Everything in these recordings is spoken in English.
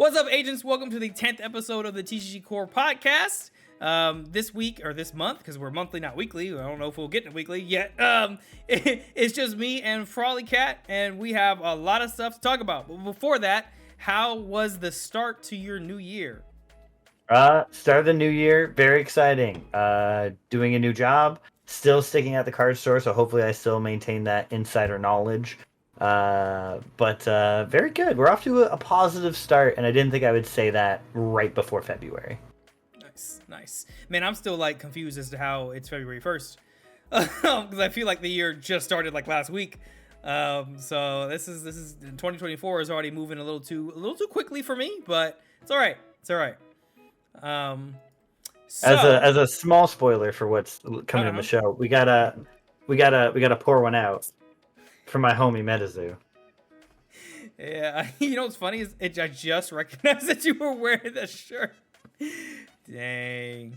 What's up, agents? Welcome to the 10th episode of the TCG Core podcast. This week, or this month, because we're monthly, not weekly. I don't know if we'll get to weekly yet. It's just me and FrollyCat, and we have a lot of stuff to talk about. But before that, how was the start to your new year? Start of the new year, very exciting. Doing a new job, still sticking at the card store, so hopefully I still maintain that insider knowledge. But very good. We're off to a positive start, and I didn't think I would say that right before February. Nice. Man, I'm still like confused as to how it's February 1st. Because I feel like the year just started like last week. So this is 2024 is already moving a little too quickly for me, but it's all right. As a small spoiler for what's coming in the show, we gotta pour one out for my homie Metazu. Yeah, you know what's funny is I just recognized that you were wearing that shirt. Dang.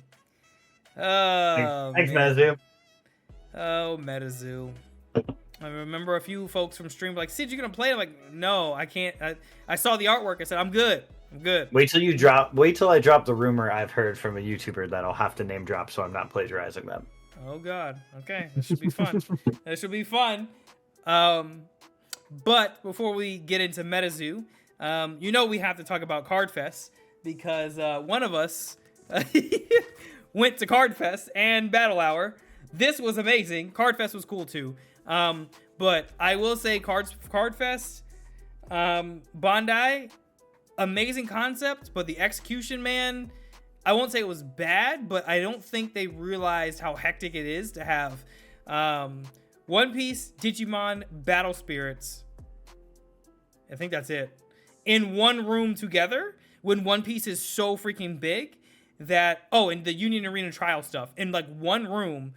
Oh, thanks, Metazu. Oh, Metazu. I remember a few folks from stream like, Sid, you gonna play? I'm like, no, I can't. I saw the artwork. I said, I'm good. Wait till I drop the rumor I've heard from a YouTuber that I'll have to name drop, so I'm not plagiarizing them. Oh God. Okay, that should be fun. But before we get into Metazu, we have to talk about Card Fest because one of us went to Card Fest and Battle Hour. This was amazing. Card Fest was cool too. But I will say Card Fest, Bandai, amazing concept, but the execution, man, I won't say it was bad, but I don't think they realized how hectic it is to have One Piece, Digimon, Battle Spirits, I think that's it, in one room together when One Piece is so freaking big that, and the Union Arena trial stuff in like one room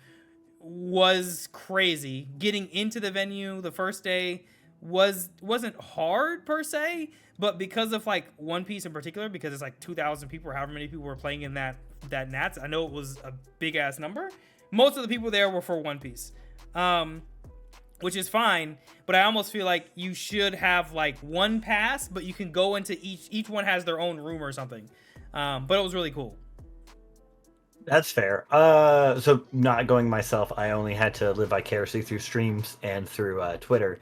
was crazy. Getting into the venue the first day wasn't hard per se, but because of like One Piece in particular, because it's like 2,000 people or however many people were playing in that Nats, I know it was a big ass number. Most of the people there were for One Piece, which is fine, but I almost feel like you should have like one pass, but you can go into each one has their own room or something. But it was really cool. That's fair. So not going myself, I only had to live vicariously through streams and through Twitter.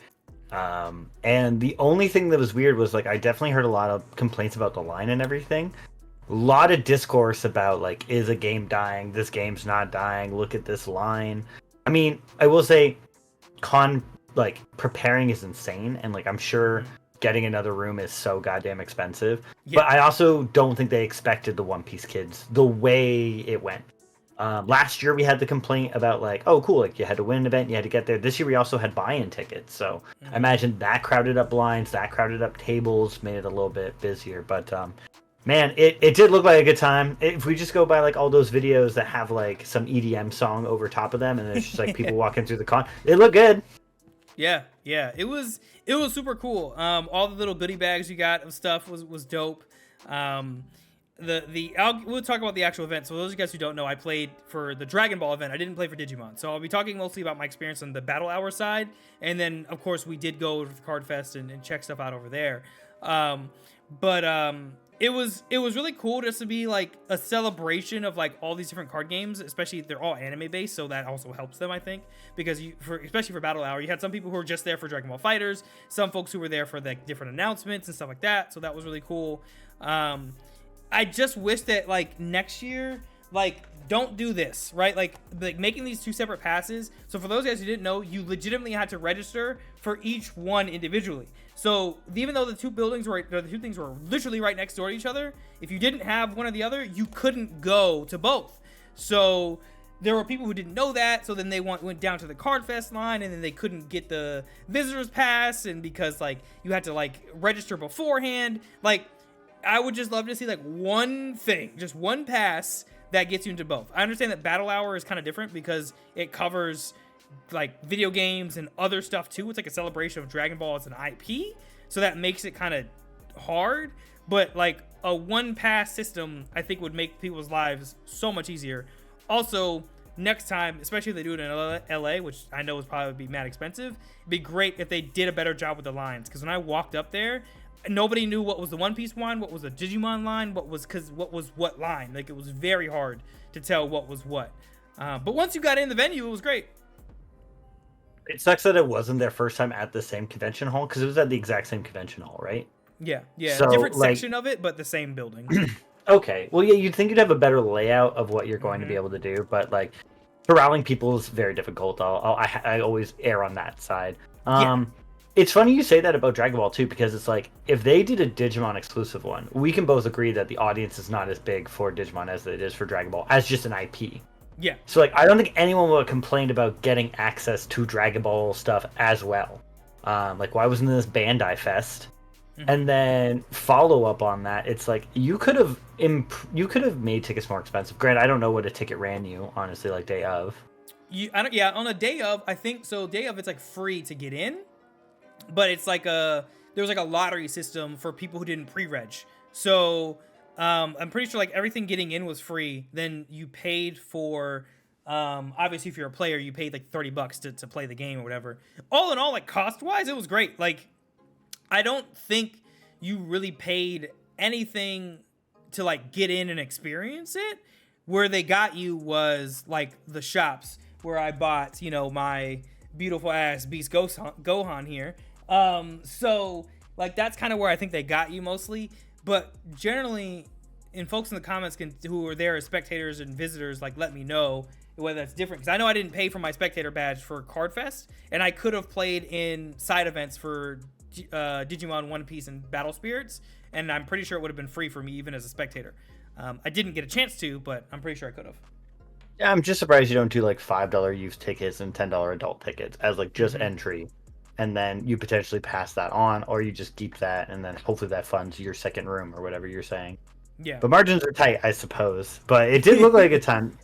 And the only thing that was weird was like I definitely heard a lot of complaints about the line and everything. A lot of discourse about like, is a game dying? This game's not dying. Look at this line. I mean, I will say preparing is insane, and like I'm sure getting another room is so goddamn expensive. Yeah. But I also don't think they expected the One Piece kids the way it went. Last year we had the complaint about like, oh cool, like you had to win an event, you had to get there. This year we also had buy-in tickets, so I imagine that crowded up blinds, that crowded up tables, made it a little bit busier. But man, it did look like a good time. If we just go by like all those videos that have like some EDM song over top of them, and there's just like people walking through the con, it looked good. Yeah, it was super cool. All the little goodie bags you got of stuff was dope. We'll talk about the actual event. So those of you guys who don't know, I played for the Dragon Ball event. I didn't play for Digimon. So I'll be talking mostly about my experience on the Battle Hour side. And then, of course, we did go to the Card Fest and check stuff out over there. It was really cool just to be like a celebration of like all these different card games, especially they're all anime based, so that also helps them, I think, because especially for Battle Hour, you had some people who were just there for Dragon Ball Fighters, some folks who were there for the different announcements and stuff like that, so that was really cool. I just wish that like next year, like don't do this, right? Like making these two separate passes. So for those guys who didn't know, you legitimately had to register for each one individually. So even though the two things were literally right next door to each other, if you didn't have one or the other, you couldn't go to both. So there were people who didn't know that, so then they went down to the Card Fest line, and then they couldn't get the visitors pass, and because like you had to like register beforehand, like I would just love to see like one thing, just one pass that gets you into both. I understand that Battle Hour is kind of different because it covers like video games and other stuff too. It's like a celebration of Dragon Ball as an IP, so that makes it kind of hard. But like a one pass system, I think would make people's lives so much easier. Also, next time, especially if they do it in LA, which I know would probably be mad expensive, it'd be great if they did a better job with the lines. Because when I walked up there, nobody knew what was the One Piece line, what was the Digimon line, what was what line. Like, it was very hard to tell what was what. But once you got in the venue, it was great. It sucks that it wasn't their first time at the same convention hall, because it was at the exact same convention hall, right? Yeah. So, different like, section of it, but the same building. Okay. Well, yeah, you'd think you'd have a better layout of what you're going to be able to do, but like corralling people is very difficult. I always err on that side. It's funny you say that about Dragon Ball too, because it's like if they did a Digimon exclusive one, we can both agree that the audience is not as big for Digimon as it is for Dragon Ball as just an IP. Yeah. So like I don't think anyone would have complained about getting access to Dragon Ball stuff as well. Like why wasn't this Bandai Fest? And then follow up on that, it's like you could have made tickets more expensive. Grant, I don't know what a ticket ran you, honestly, like day of. On a day of, I think so. Day of, it's like free to get in, but it's like there was like a lottery system for people who didn't pre-reg. So I'm pretty sure like everything getting in was free. Then you paid for obviously if you're a player, you paid like $30 to play the game or whatever. All in all, like cost wise, it was great. Like, I don't think you really paid anything to like get in and experience it. Where they got you was like the shops where I bought, my beautiful ass Beast Gohan here. So like that's kind of where I think they got you mostly. But generally, and folks in the comments who are there as spectators and visitors, like let me know whether that's different, because I know I didn't pay for my spectator badge for Card Fest, and I could have played in side events for Digimon, One Piece, and Battle Spirits, and I'm pretty sure it would have been free for me even as a spectator. I didn't get a chance to, but I'm pretty sure I could have. Yeah, I'm just surprised you don't do like $5 youth tickets and $10 adult tickets as like just entry, and then you potentially pass that on, or you just keep that, and then hopefully that funds your second room or whatever you're saying. Yeah. But margins are tight, I suppose. But it did look like a ton.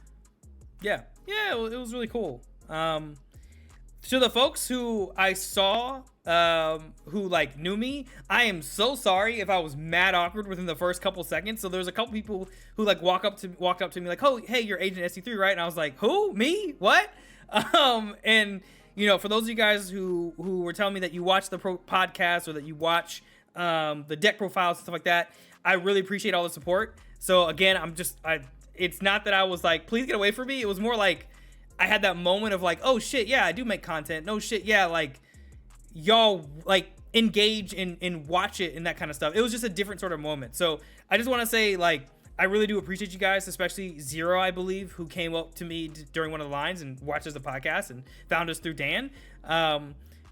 Yeah, it was really cool. To the folks who I saw who like knew me, I am so sorry if I was mad awkward within the first couple seconds. So there's a couple people who like walked up to me like, "Oh, hey, you're Agent SD3, right?" And I was like, "Who? Me? What?" And for those of you guys who were telling me that you watch the podcast or that you watch the deck profiles and stuff like that, I really appreciate all the support. So again, it's not that I was like, please get away from me. It was more like I had that moment of like, oh shit, yeah, I do make content. No shit, yeah, like y'all like engage and watch it and that kind of stuff. It was just a different sort of moment. So I just want to say, like, I really do appreciate you guys, especially Zero, I believe, who came up to me during one of the lines and watches the podcast and found us through Dan.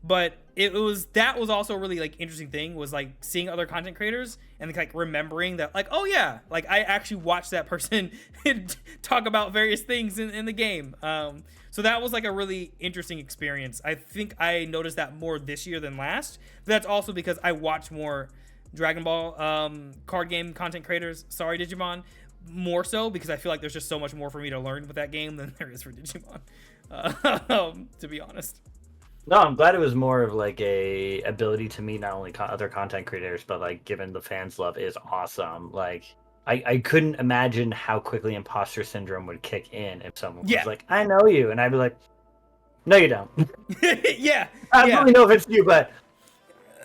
But that was also a really like interesting thing, was like seeing other content creators and like remembering that like, oh yeah, like I actually watched that person talk about various things in the game. So that was like a really interesting experience. I think I noticed that more this year than last, but that's also because I watch more Dragon Ball card game content creators. Sorry, Digimon, more so because I feel like there's just so much more for me to learn with that game than there is for Digimon, to be honest. No, I'm glad it was more of like a ability to meet not only other content creators, but like given the fans' love is awesome. Like I couldn't imagine how quickly imposter syndrome would kick in if someone was like, "I know you," and I'd be like, "No, you don't." Yeah, I don't really know if it's you, but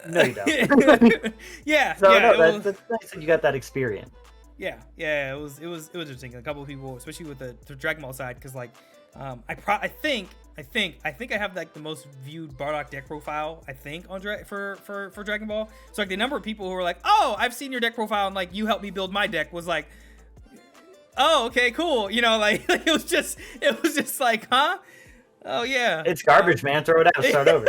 no, you don't. Yeah. So yeah, no, that's nice that you got that experience. Yeah, it was interesting. A couple of people, especially with the Dragon Ball side, because like I think I have like the most viewed Bardock deck profile, I think, on for Dragon Ball. So like the number of people who were like, "Oh, I've seen your deck profile and like you helped me build my deck," was like, "Oh, okay, cool." Like it was just like, huh? Oh yeah. It's garbage, man. Throw it out. Start over.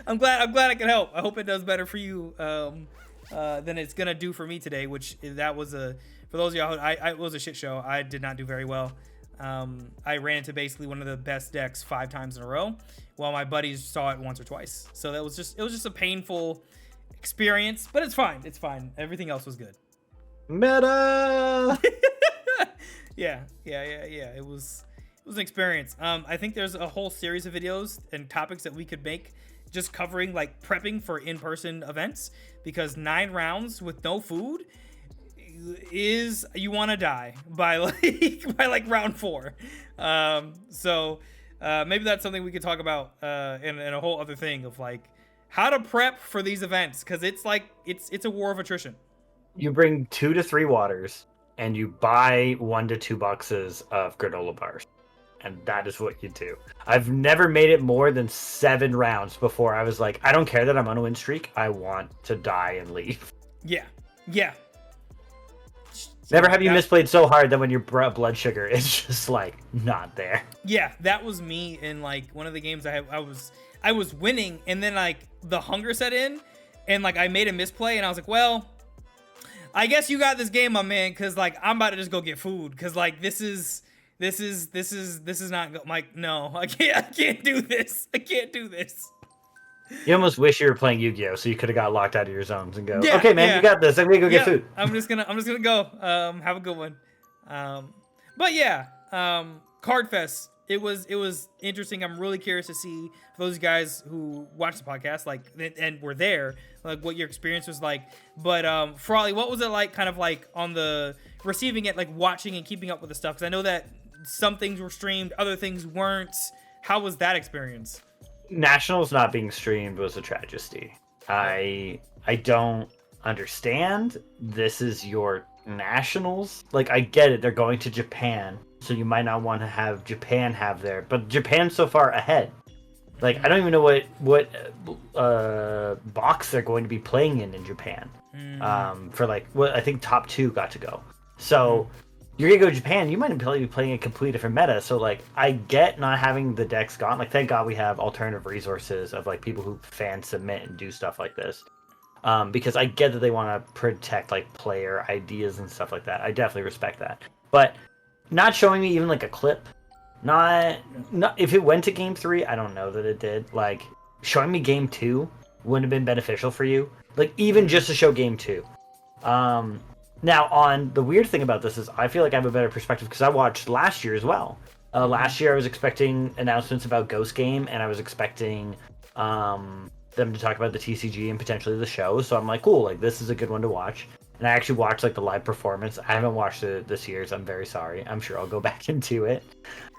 I'm glad I could help. I hope it does better for you than it's gonna do for me today. Which that was for those of y'all, it was a shit show. I did not do very well. I ran into basically one of the best decks 5 times in a row, while my buddies saw it once or twice. So it was just a painful experience, but it's fine. It's fine. Everything else was good. Meta. Yeah. It was an experience. I think there's a whole series of videos and topics that we could make just covering like prepping for in-person events, because 9 rounds with no food is, you want to die by like round 4. So maybe that's something we could talk about in a whole other thing of like how to prep for these events, because it's like it's a war of attrition. You bring 2 to 3 waters, and you buy 1 to 2 boxes of granola bars, and that is what you do. I've never made it more than 7 rounds before I was like, I don't care that I'm on a win streak. I want to die and leave. Yeah. Never have you misplayed so hard that when your blood sugar is just like not there. Yeah, that was me in like one of the games I was winning, and then like the hunger set in, and like I made a misplay, and I was like, well, I guess you got this game, my man, because like I'm about to just go get food, because like this is not like, no, I can't do this. I can't do this. You almost wish you were playing Yu-Gi-Oh, so you could have got locked out of your zones and go, Yeah, okay, man, yeah. you got this. I'm gonna go get food. I'm just gonna go. Have a good one. But yeah, Card Fest. It was interesting. I'm really curious to see, for those guys who watch the podcast, like, and were there, like what your experience was like. But Frolly, what was it like, kind of like on the receiving it, like watching and keeping up with the stuff? Because I know that some things were streamed, other things weren't. How was that experience? Nationals not being streamed was a tragedy. I don't understand. This is your nationals. Like, I get it. They're going to Japan, so you might not want to have Japan have there. But Japan's so far ahead. Like, I don't even know what box they're going to be playing in Japan. For like, I think top 2 got to go. So you're gonna go to Japan, you might be playing a completely different meta. So like, I get not having the decks gone. Like, thank God we have alternative resources of like people who fan submit and do stuff like this. Because I get that they want to protect like player ideas and stuff like that. I definitely respect that. But not showing me even like a clip, not if it went to game 3, I don't know that it did. Like, showing me game 2 wouldn't have been beneficial for you. Like, even just to show game 2. Now, on the weird thing about this is I feel like I have a better perspective because I watched last year as well. Last year I was expecting announcements about Ghost Game, and I was expecting them to talk about the TCG and potentially the show. So I'm like, cool, like this is a good one to watch. And I actually watched like the live performance. I haven't watched it this year, so I'm very sorry. I'm sure I'll go back into it.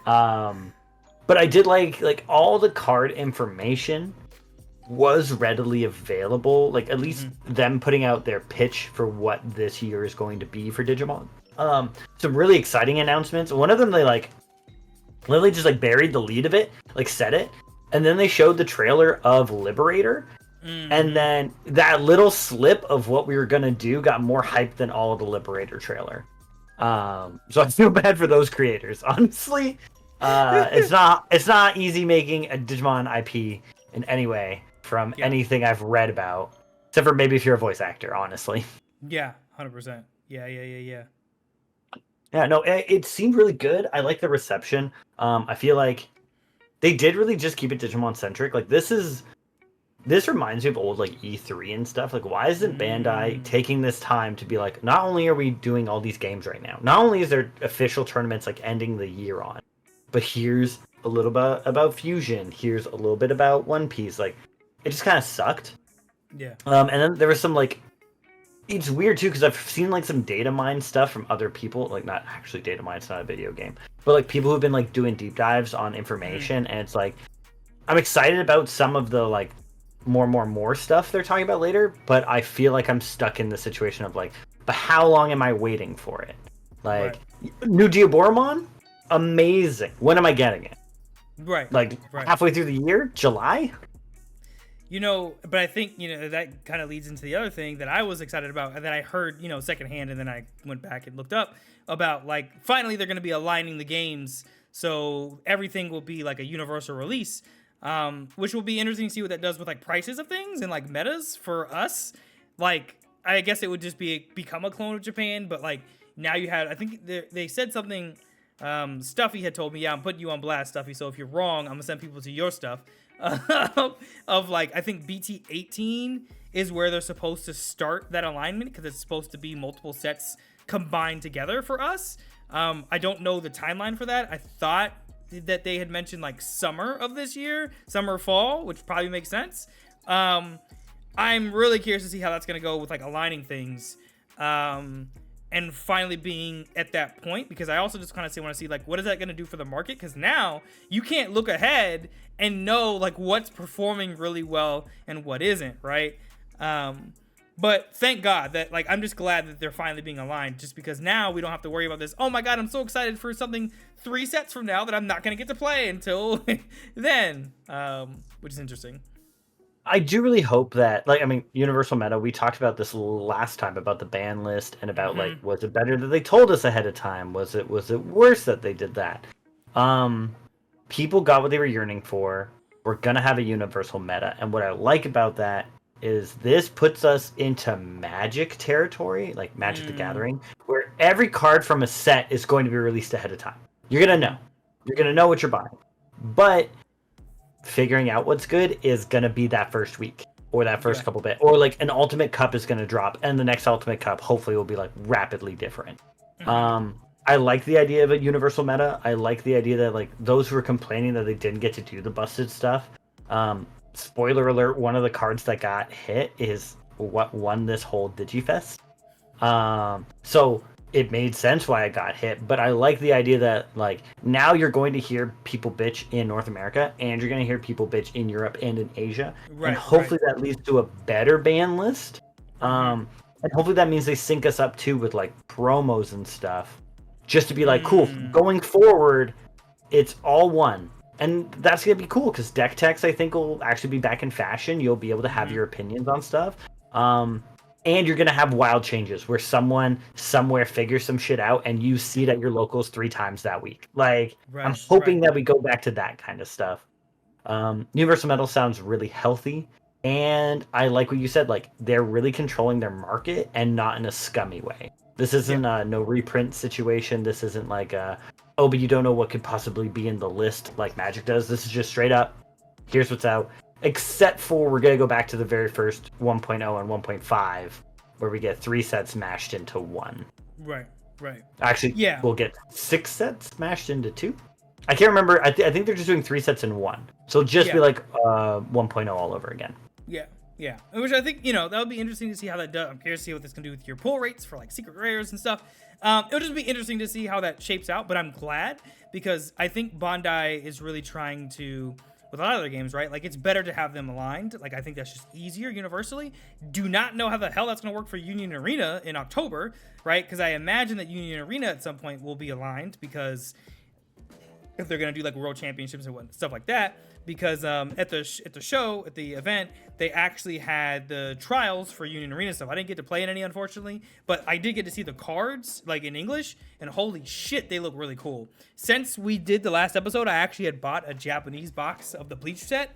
But I did like all the card information was readily available, like at least them putting out their pitch for what this year is going to be for Digimon. Some really exciting announcements. One of them, they like literally just like buried the lead of it, like said it, and then they showed the trailer of Liberator, and then that little slip of what we were gonna do got more hype than all of the Liberator trailer. So I feel bad for those creators, honestly. It's not easy making a Digimon IP in any way from anything I've read about, except for maybe if you're a voice actor, honestly. Yeah, 100%. Yeah. Yeah, no, it seemed really good. I like the reception. I feel like they did really just keep it Digimon centric. Like, this reminds me of old like E3 and stuff. Like, why isn't Bandai taking this time to be like, not only are we doing all these games right now, not only is there official tournaments like ending the year on, but here's a little bit about Fusion, here's a little bit about One Piece. Like, it just kind of sucked. Yeah. And then there was some like, it's weird too because I've seen like some data mine stuff from other people, like not actually data mine, it's not a video game, but like people who've been like doing deep dives on information, and it's like, I'm excited about some of the like more stuff they're talking about later, but I feel like I'm stuck in the situation of like, but how long am I waiting for it? Like, new Diaboromon, amazing. When am I getting it? Right. Like halfway through the year, July. You know, but I think, you know, that kind of leads into the other thing that I was excited about, and that I heard, you know, secondhand, and then I went back and looked up about, like, finally they're going to be aligning the games, so everything will be like a universal release, which will be interesting to see what that does with like prices of things and like metas for us. Like, I guess it would just become a clone of Japan, but like now you had, I think they said something, Stuffy had told me, yeah, I'm putting you on blast, Stuffy, so if you're wrong, I'm gonna send people to your stuff. Of like, I think BT18 is where they're supposed to start that alignment, because it's supposed to be multiple sets combined together for us. I don't know the timeline for that. I thought that they had mentioned like summer of this year, summer, fall, which probably makes sense. I'm really curious to see how that's gonna go with like aligning things. and finally being at that point, because I also just kind of want to see like what is that going to do for the market, because now you can't look ahead and know like what's performing really well and what isn't, right? But thank God that like I'm just glad that they're finally being aligned, just because now we don't have to worry about this. Oh my God, I'm so excited for something 3 sets from now that I'm not going to get to play until then, which is interesting. I do really hope that, like, I mean, Universal Meta, we talked about this last time about the ban list and about like, was it better that they told us ahead of time? Was it worse that they did that? People got what they were yearning for. We're gonna have a Universal Meta, and what I like about that is this puts us into Magic territory, like Magic the Gathering, where every card from a set is going to be released ahead of time. You're gonna know. You're gonna know what you're buying. But figuring out what's good is gonna be that first week or that first couple bit, or like an Ultimate Cup is gonna drop, and the next Ultimate Cup hopefully will be like rapidly different. I like the idea of a Universal Meta. I like the idea that like those who are complaining that they didn't get to do the busted stuff. Spoiler alert: one of the cards that got hit is what won this whole DigiFest. So it made sense why it got hit, but I like the idea that like now you're going to hear people bitch in North America, and you're going to hear people bitch in Europe and in Asia, and hopefully that leads to a better ban list. And hopefully that means they sync us up too with like promos and stuff, just to be like, cool, going forward, it's all one. And that's going to be cool because deck techs, I think, will actually be back in fashion. You'll be able to have your opinions on stuff. And you're going to have wild changes where someone somewhere figures some shit out and you see it at your locals 3 times that week. Like, I'm hoping that we go back to that kind of stuff. Universal Metal sounds really healthy. And I like what you said. Like, they're really controlling their market and not in a scummy way. This isn't a no reprint situation. This isn't like oh, but you don't know what could possibly be in the list like Magic does. This is just straight up, here's what's out. Except for we're going to go back to the very first 1.0 and 1.5, where we get 3 sets mashed into 1. Right. Actually, we'll get 6 sets mashed into 2. I can't remember. I think they're just doing 3 sets in 1. So it'll just be like 1.0 all over again. Yeah. Which I think, that would be interesting to see how that does. I'm curious to see what this can do with your pull rates for like secret rares and stuff. It'll just be interesting to see how that shapes out, but I'm glad because I think Bandai is really trying to, with a lot of their games, right? Like, it's better to have them aligned. Like, I think that's just easier universally. Do not know how the hell that's going to work for Union Arena in October, right? Because I imagine that Union Arena at some point will be aligned because if they're going to do like World Championships and stuff like that, because at the event, they actually had the trials for Union Arena stuff. I didn't get to play in any, unfortunately, but I did get to see the cards like in English, and holy shit, they look really cool. Since we did the last episode, I actually had bought a Japanese box of the Bleach set.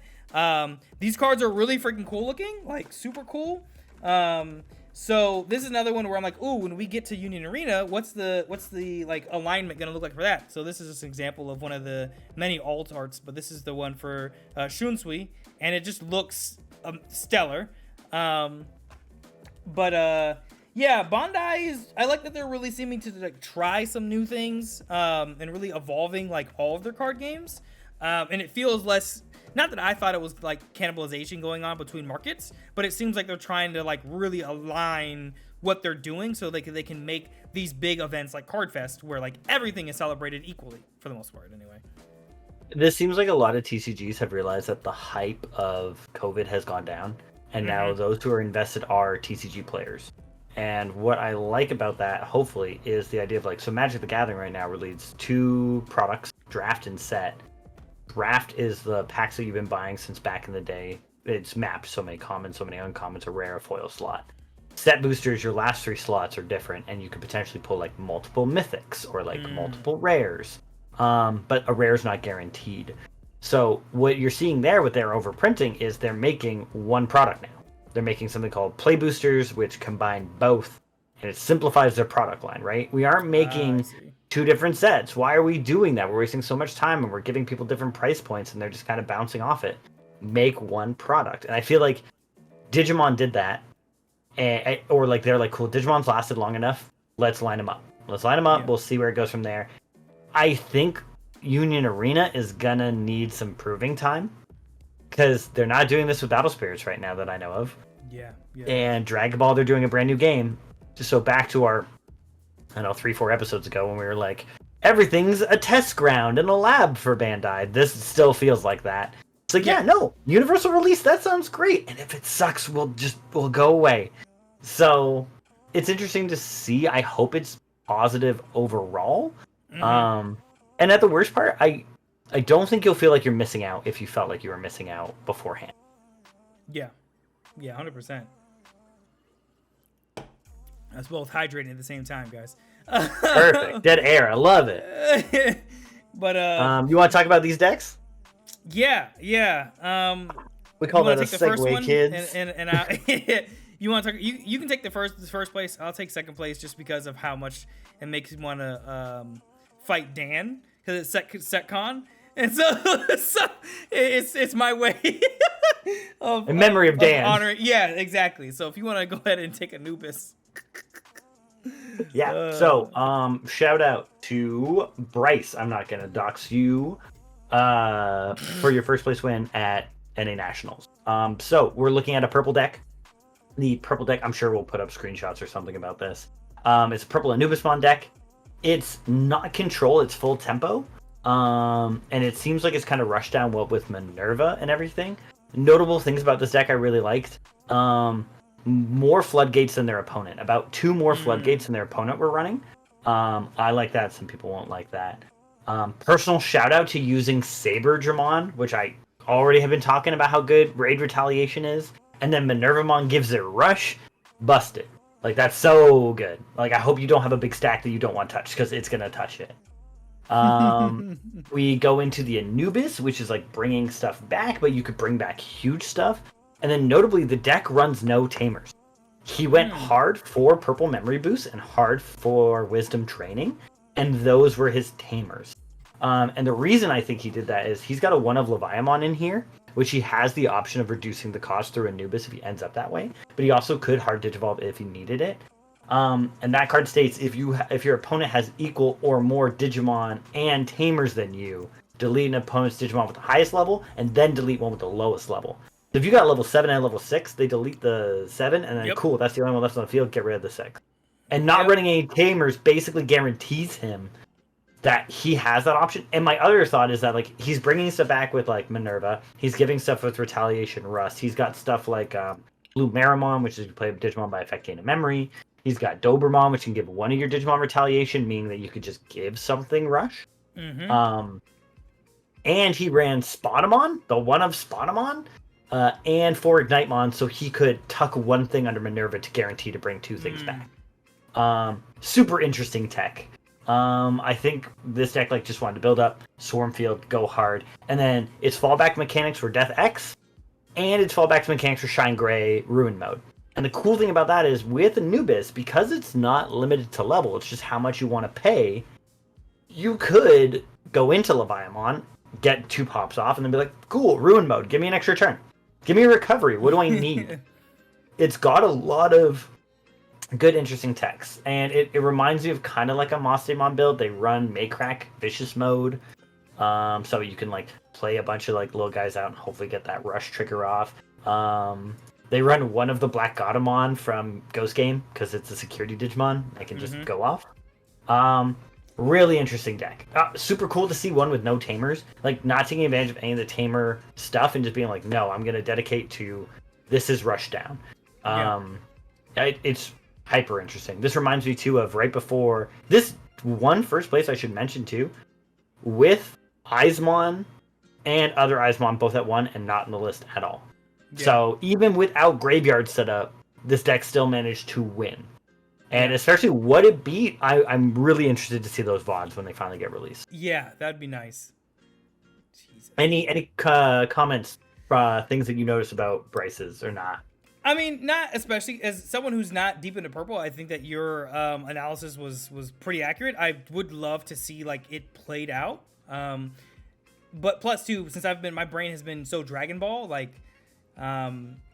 These cards are really freaking cool looking, like super cool. So this is another one where I'm like, ooh, when we get to Union Arena, what's the like alignment gonna look like for that? So this is just an example of one of the many alt arts, but this is the one for Shunsui, and it just looks stellar. Yeah, Bandai is. I like that they're really seeming to like try some new things and really evolving like all of their card games, and it feels less. Not that I thought it was like cannibalization going on between markets, but it seems like they're trying to like really align what they're doing so they can make these big events like Card Fest where like everything is celebrated equally for the most part anyway. This seems like a lot of TCGs have realized that the hype of COVID has gone down, and now those who are invested are TCG players. And what I like about that, hopefully, is the idea of like, so Magic the Gathering right now releases 2 products, Draft and Set. Draft is the packs that you've been buying since back in the day. It's mapped so many commons, so many uncommons, a rare, a foil slot. Set boosters, your last 3 slots are different, and you can potentially pull like multiple mythics or like multiple rares. But a rare is not guaranteed. So what you're seeing there with their overprinting is they're making one product now. They're making something called play boosters, which combine both, and it simplifies their product line, right? We aren't making 2 different sets. Why are we doing that? We're wasting so much time, and we're giving people different price points, and they're just kind of bouncing off it. Make one product. And I feel like Digimon did that, or like they're like, cool, Digimon's lasted long enough. Let's line them up. Yeah. We'll see where it goes from there. I think Union Arena is gonna need some proving time because they're not doing this with Battle Spirits right now that I know of. Yeah. And Dragon Ball, they're doing a brand new game. So back to our I don't know, 3-4 episodes ago when we were like, everything's a test ground and a lab for Bandai. This still feels like that. It's like, yeah, no, universal release, that sounds great. And if it sucks, we'll go away. So it's interesting to see. I hope it's positive overall. And at the worst part, I don't think you'll feel like you're missing out if you felt like you were missing out beforehand. Yeah, 100%. That's both hydrating at the same time, guys. Perfect. Dead air. I love it. But you want to talk about these decks? Yeah. We call that a segue, kids. And I, you want to talk? You can take the first place. I'll take second place just because of how much it makes me want to fight Dan because it's SetCon, and so it's my way in memory of Dan. Honoring, yeah, exactly. So if you want to go ahead and take Anubis. Yeah. So, shout out to Bryce. I'm not gonna dox you for your first place win at NA Nationals. So we're looking at a purple deck. The purple deck, I'm sure we'll put up screenshots or something about this. It's a purple Anubismon deck. It's not control, it's full tempo. And it seems like it's kind of rushed down with Minerva and everything. Notable things about this deck I really liked. More floodgates than their opponent. About 2 more floodgates than their opponent were running. I like that. Some people won't like that. Personal shout out to using Saber Dramon, which I already have been talking about how good Raid Retaliation is. And then Minervamon gives it Rush. Busted. Like, that's so good. Like, I hope you don't have a big stack that you don't want touched, because it's going to touch it. We go into the Anubis, which is like bringing stuff back, but you could bring back huge stuff. And then notably, the deck runs no Tamers. He went hard for Purple Memory Boost and hard for Wisdom Training, and those were his Tamers. And the reason I think he did that is he's got a 1 of Leviamon in here, which he has the option of reducing the cost through Anubis if he ends up that way, but he also could hard Digivolve if he needed it. And that card states if your opponent has equal or more Digimon and Tamers than you, delete an opponent's Digimon with the highest level, and then delete one with the lowest level. So if you got level 7 and level 6, they delete the 7, and then cool, that's the only one left on the field, get rid of the 6. And not running any Tamers basically guarantees him that he has that option. And my other thought is that, like, he's bringing stuff back with, like, Minerva. He's giving stuff with Retaliation Rust. He's got stuff like Blue Marimon, which is you play Digimon by effect gain a memory. He's got Dobermon, which can give one of your Digimon Retaliation, meaning that you could just give something Rush. And he ran Spawnamon, the 1 of Spawnamon, and 4 Ignitemon, so he could tuck one thing under Minerva to guarantee to bring 2 things back. Super interesting tech. I think this deck just wanted to build up, Swarmfield, go hard, and then its fallback mechanics for Death X, and its fallback mechanics for Shine Gray, Ruin Mode. And the cool thing about that is, with Anubis, because it's not limited to level, it's just how much you want to pay, you could go into Leviamon, get 2 pops off, and then be like, cool, Ruin Mode, give me an extra turn. Give me a recovery, what do I need? It's got a lot of good, interesting techs, and it reminds me of kind of like a Mostemon build. They run Maycrack Vicious Mode, so you can play a bunch of little guys out and hopefully get that rush trigger off. They run one of the Black Godamon from Ghost Game because it's a security Digimon. I can just go off. Really interesting deck. Super cool to see one with no Tamers. Not taking advantage of any of the Tamer stuff and just being like, no, I'm going to dedicate to this is Rushdown. It's hyper interesting. This reminds me too of right before this one first place I should mention too, with Eismon and other Eismon both at 1 and not in the list at all. So even without Graveyard setup, this deck still managed to win. And especially what it beat, I'm really interested to see those VODs when they finally get released. Yeah, that'd be nice. Jesus. Any comments, things that you notice about Bryce's or not? I mean, not especially as someone who's not deep into purple. I think that your analysis was pretty accurate. I would love to see it played out. But plus too, since my brain has been so Dragon Ball,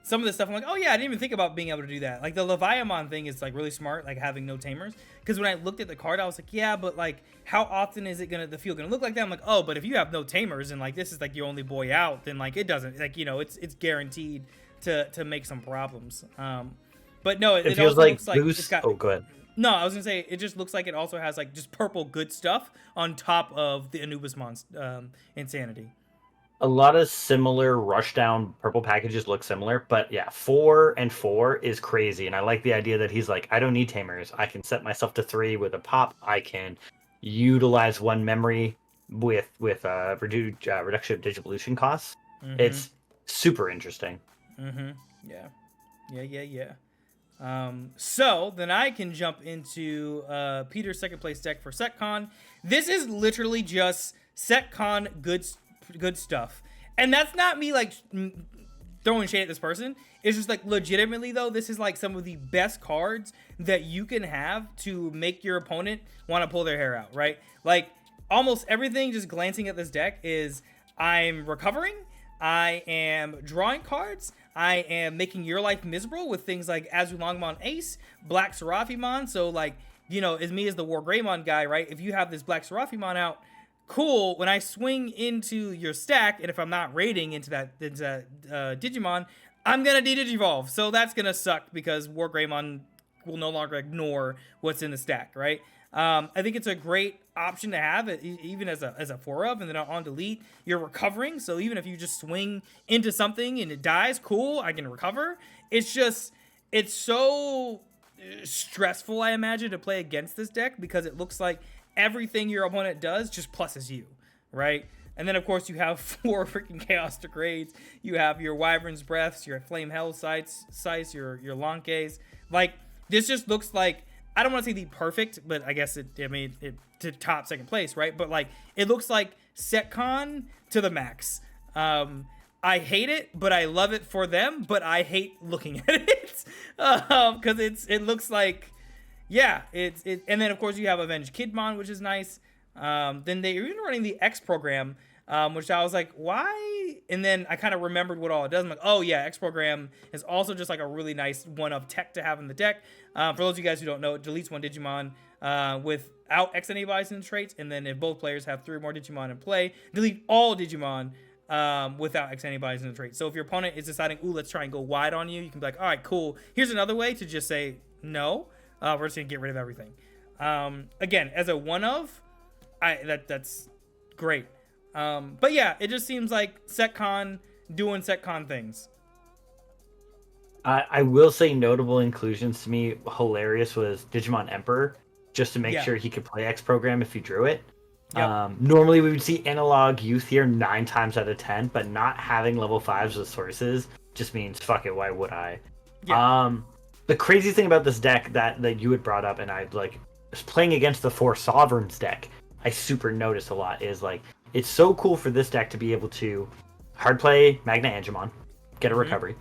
some of the stuff I'm like, oh yeah, I didn't even think about being able to do that. The Leviamon thing is really smart, having no Tamers. Because when I looked at the card, I was like, yeah, but how often is the field gonna look like that? I'm like, oh, but if you have no Tamers and this is your only boy out, then it doesn't it's guaranteed to make some problems. But no, it feels also looks boost. it's got, oh, go ahead. No, I was gonna say it just looks like it also has like just purple good stuff on top of the Anubis insanity. A lot of similar rushdown purple packages look similar, but yeah, 4 and 4 is crazy. And I like the idea that he's like, I don't need tamers. I can set myself to 3 with a pop. I can utilize 1 memory with reduction of digivolution costs. Mm-hmm. It's super interesting. Mm-hmm. Yeah. So then I can jump into Peter's second place deck for SetCon. This is literally just SetCon good stuff, and that's not me like throwing shade at this person. It's just like legitimately though, this is like some of the best cards that you can have to make your opponent want to pull their hair out, right? Like almost everything, just glancing at this deck, is I'm recovering, I am drawing cards, I am making your life miserable with things like Azulongmon Ace, Black Seraphimon. So like, you know, as me as the War Greymon guy, right? If you have this Black Seraphimon out, cool. When I swing into your stack, and if I'm not raiding into that Digimon, I'm gonna de-digivolve. So that's gonna suck because War Greymon will no longer ignore what's in the stack, right? I think it's a great option to have, even as a 4-of, and then on delete, you're recovering. So even if you just swing into something and it dies, cool, I can recover. It's so stressful, I imagine, to play against this deck because it looks like everything your opponent does just pluses you, right? And then, of course, you have 4 freaking Chaos Degrades. You have your Wyvern's Breaths, your Flame Hell Sights, your Lonkeys. Like, this just looks like, I don't want to say the perfect, but I guess it to top second place, right? But, like, it looks like SetCon to the max. I hate it, but I love it for them, but I hate looking at it. Because it looks like, yeah, and then, of course, you have Avenged Kidmon, which is nice. Then they're even running the X program, which I was like, why? And then I kind of remembered what all it does. I'm like, oh yeah, X program is also just like a really nice one-of tech to have in the deck. For those of you guys who don't know, it deletes 1 Digimon without X antibodies and traits, and then if both players have 3 or more Digimon in play, delete all Digimon without X antibodies and traits. So if your opponent is deciding, ooh, let's try and go wide on you, you can be like, all right, cool. Here's another way to just say no. We're just gonna get rid of everything. Again, as a one-of, that's great. But yeah, it just seems like SetCon doing SetCon things. I will say notable inclusions to me, hilarious, was Digimon Emperor, just to make sure he could play X program if he drew it. Yep. Normally we would see analog youth here 9 times out of 10, but not having level 5s as sources just means fuck it, why would I? Yeah. The crazy thing about this deck that you had brought up, and I like was playing against the 4 Sovereigns deck, I super noticed a lot, is like it's so cool for this deck to be able to hard play Magna Angemon, get a recovery,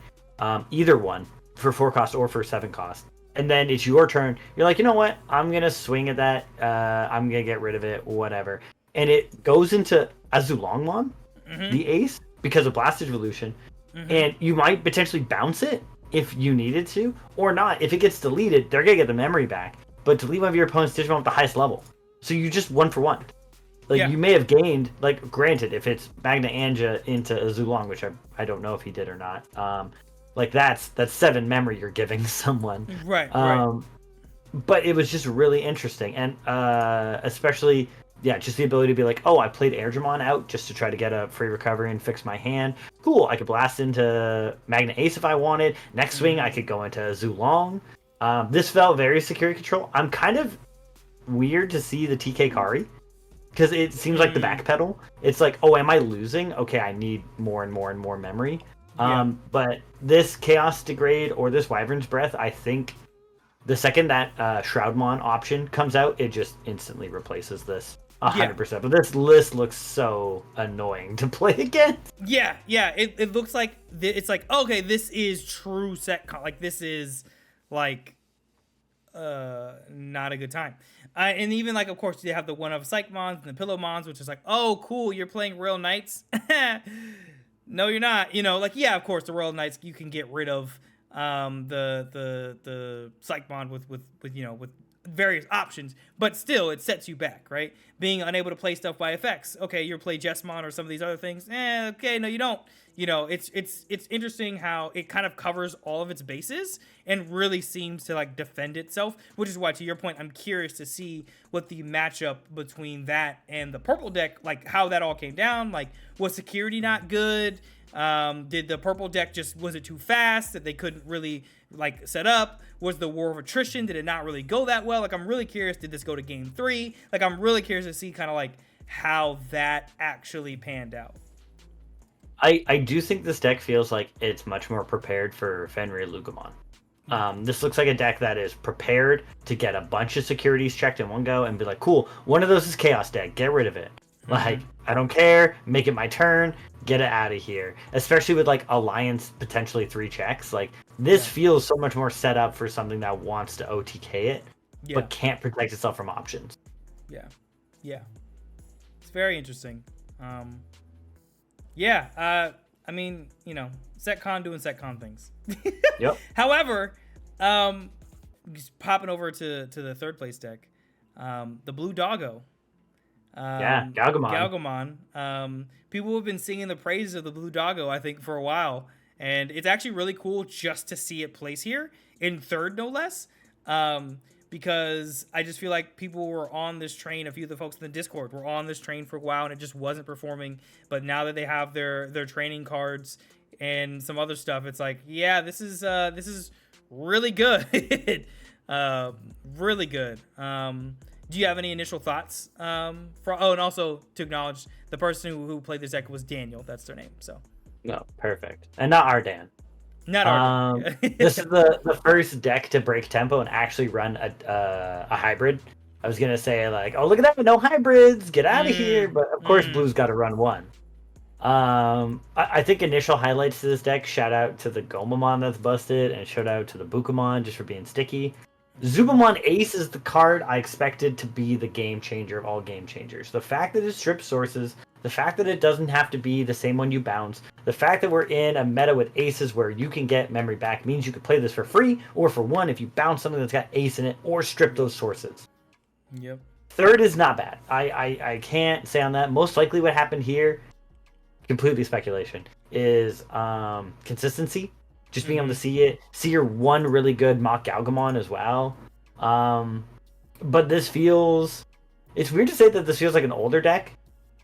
either one for 4 cost or for 7 cost, and then it's your turn. You're like, you know what? I'm gonna swing at that. I'm gonna get rid of it, whatever. And it goes into Azulongmon, the ace, because of Blast Evolution, and you might potentially bounce it if you needed to, or not. If it gets deleted, they're gonna get the memory back. But delete one of your opponent's Digimon with the highest level. So you just 1 for 1. Like you may have gained, like granted, if it's Magna Anja into Azulong, which I don't know if he did or not. Like that's 7 memory you're giving someone. Right. But it was just really interesting, and especially just the ability to be like, oh, I played Airdramon out just to try to get a free recovery and fix my hand. Cool, I could blast into Magna Ace if I wanted. Next swing, I could go into Zulong. This felt very security control. I'm kind of weird to see the TK Kari, because it seems like the backpedal. It's like, oh, am I losing? Okay, I need more and more and more memory. But this Chaos Degrade or this Wyvern's Breath, I think the second that Shroudmon option comes out, it just instantly replaces this 100%. But this list looks so annoying to play against. Yeah. It looks like it's like, okay, this is true SetCon. Like this is like not a good time. And even like, of course, you have the one of Psychmons and the Pillow Mons, which is like, oh, cool, you're playing Royal Knights. No, you're not. You know, like, yeah, of course, the Royal Knights, you can get rid of the Psychmon with various options, but still it sets you back, right? Being unable to play stuff by effects. Okay, you play Jessamon or some of these other things. Okay, no, you don't. You know, it's interesting how it kind of covers all of its bases and really seems to like defend itself, which is why, to your point, I'm curious to see what the matchup between that and the purple deck, like how that all came down. Like, was security not good? Did the purple deck was it too fast that they couldn't really like set up? Was the war of attrition, did it not really go that well? Like, I'm really curious, did this go to game 3? Like, I'm really curious to see kind of like how that actually panned out. I do think this deck feels like it's much more prepared for Fenrir Lugumon. This looks like a deck that is prepared to get a bunch of securities checked in one go and be like, cool, one of those is Chaos deck, get rid of it. Like, I don't care, make it my turn, get it out of here. Especially with like Alliance potentially 3 checks. Like, this feels so much more set up for something that wants to OTK it, but can't protect itself from options. Yeah. It's very interesting. I mean, you know, SetCon doing SetCon things. Yep. However, just popping over to the third place deck, the Blue Doggo. Galgamon. People have been singing the praises of the Blue Doggo, I think, for a while, and it's actually really cool just to see it place here in third, no less. Because I just feel like people were on this train. A few of the folks in the Discord were on this train for a while, and it just wasn't performing. But now that they have their training cards and some other stuff, it's like, yeah, this is really good, really good. Do you have any initial thoughts? And also to acknowledge the person who played this deck was Daniel. That's their name. So no, perfect, and not Ardan. Not our This is the first deck to break tempo and actually run a hybrid. I was gonna say like, oh look at that, no hybrids, get out of here. But of course, Blue's got to run one. I think initial highlights to this deck. Shout out to the Gomamon that's busted, and shout out to the Bukamon just for being sticky. Zubamon Ace is the card I expected to be the game changer of all game changers. The fact that it strips sources, the fact that it doesn't have to be the same one you bounce, the fact that we're in a meta with aces where you can get memory back means you can play this for free or for 1 if you bounce something that's got ace in it or strip those sources. Yep. Third is not bad. I can't say on that. Most likely what happened here, completely speculation, is consistency. Just being able to see your one really good mock Galgamon as well. But this feels... It's weird to say that this feels like an older deck,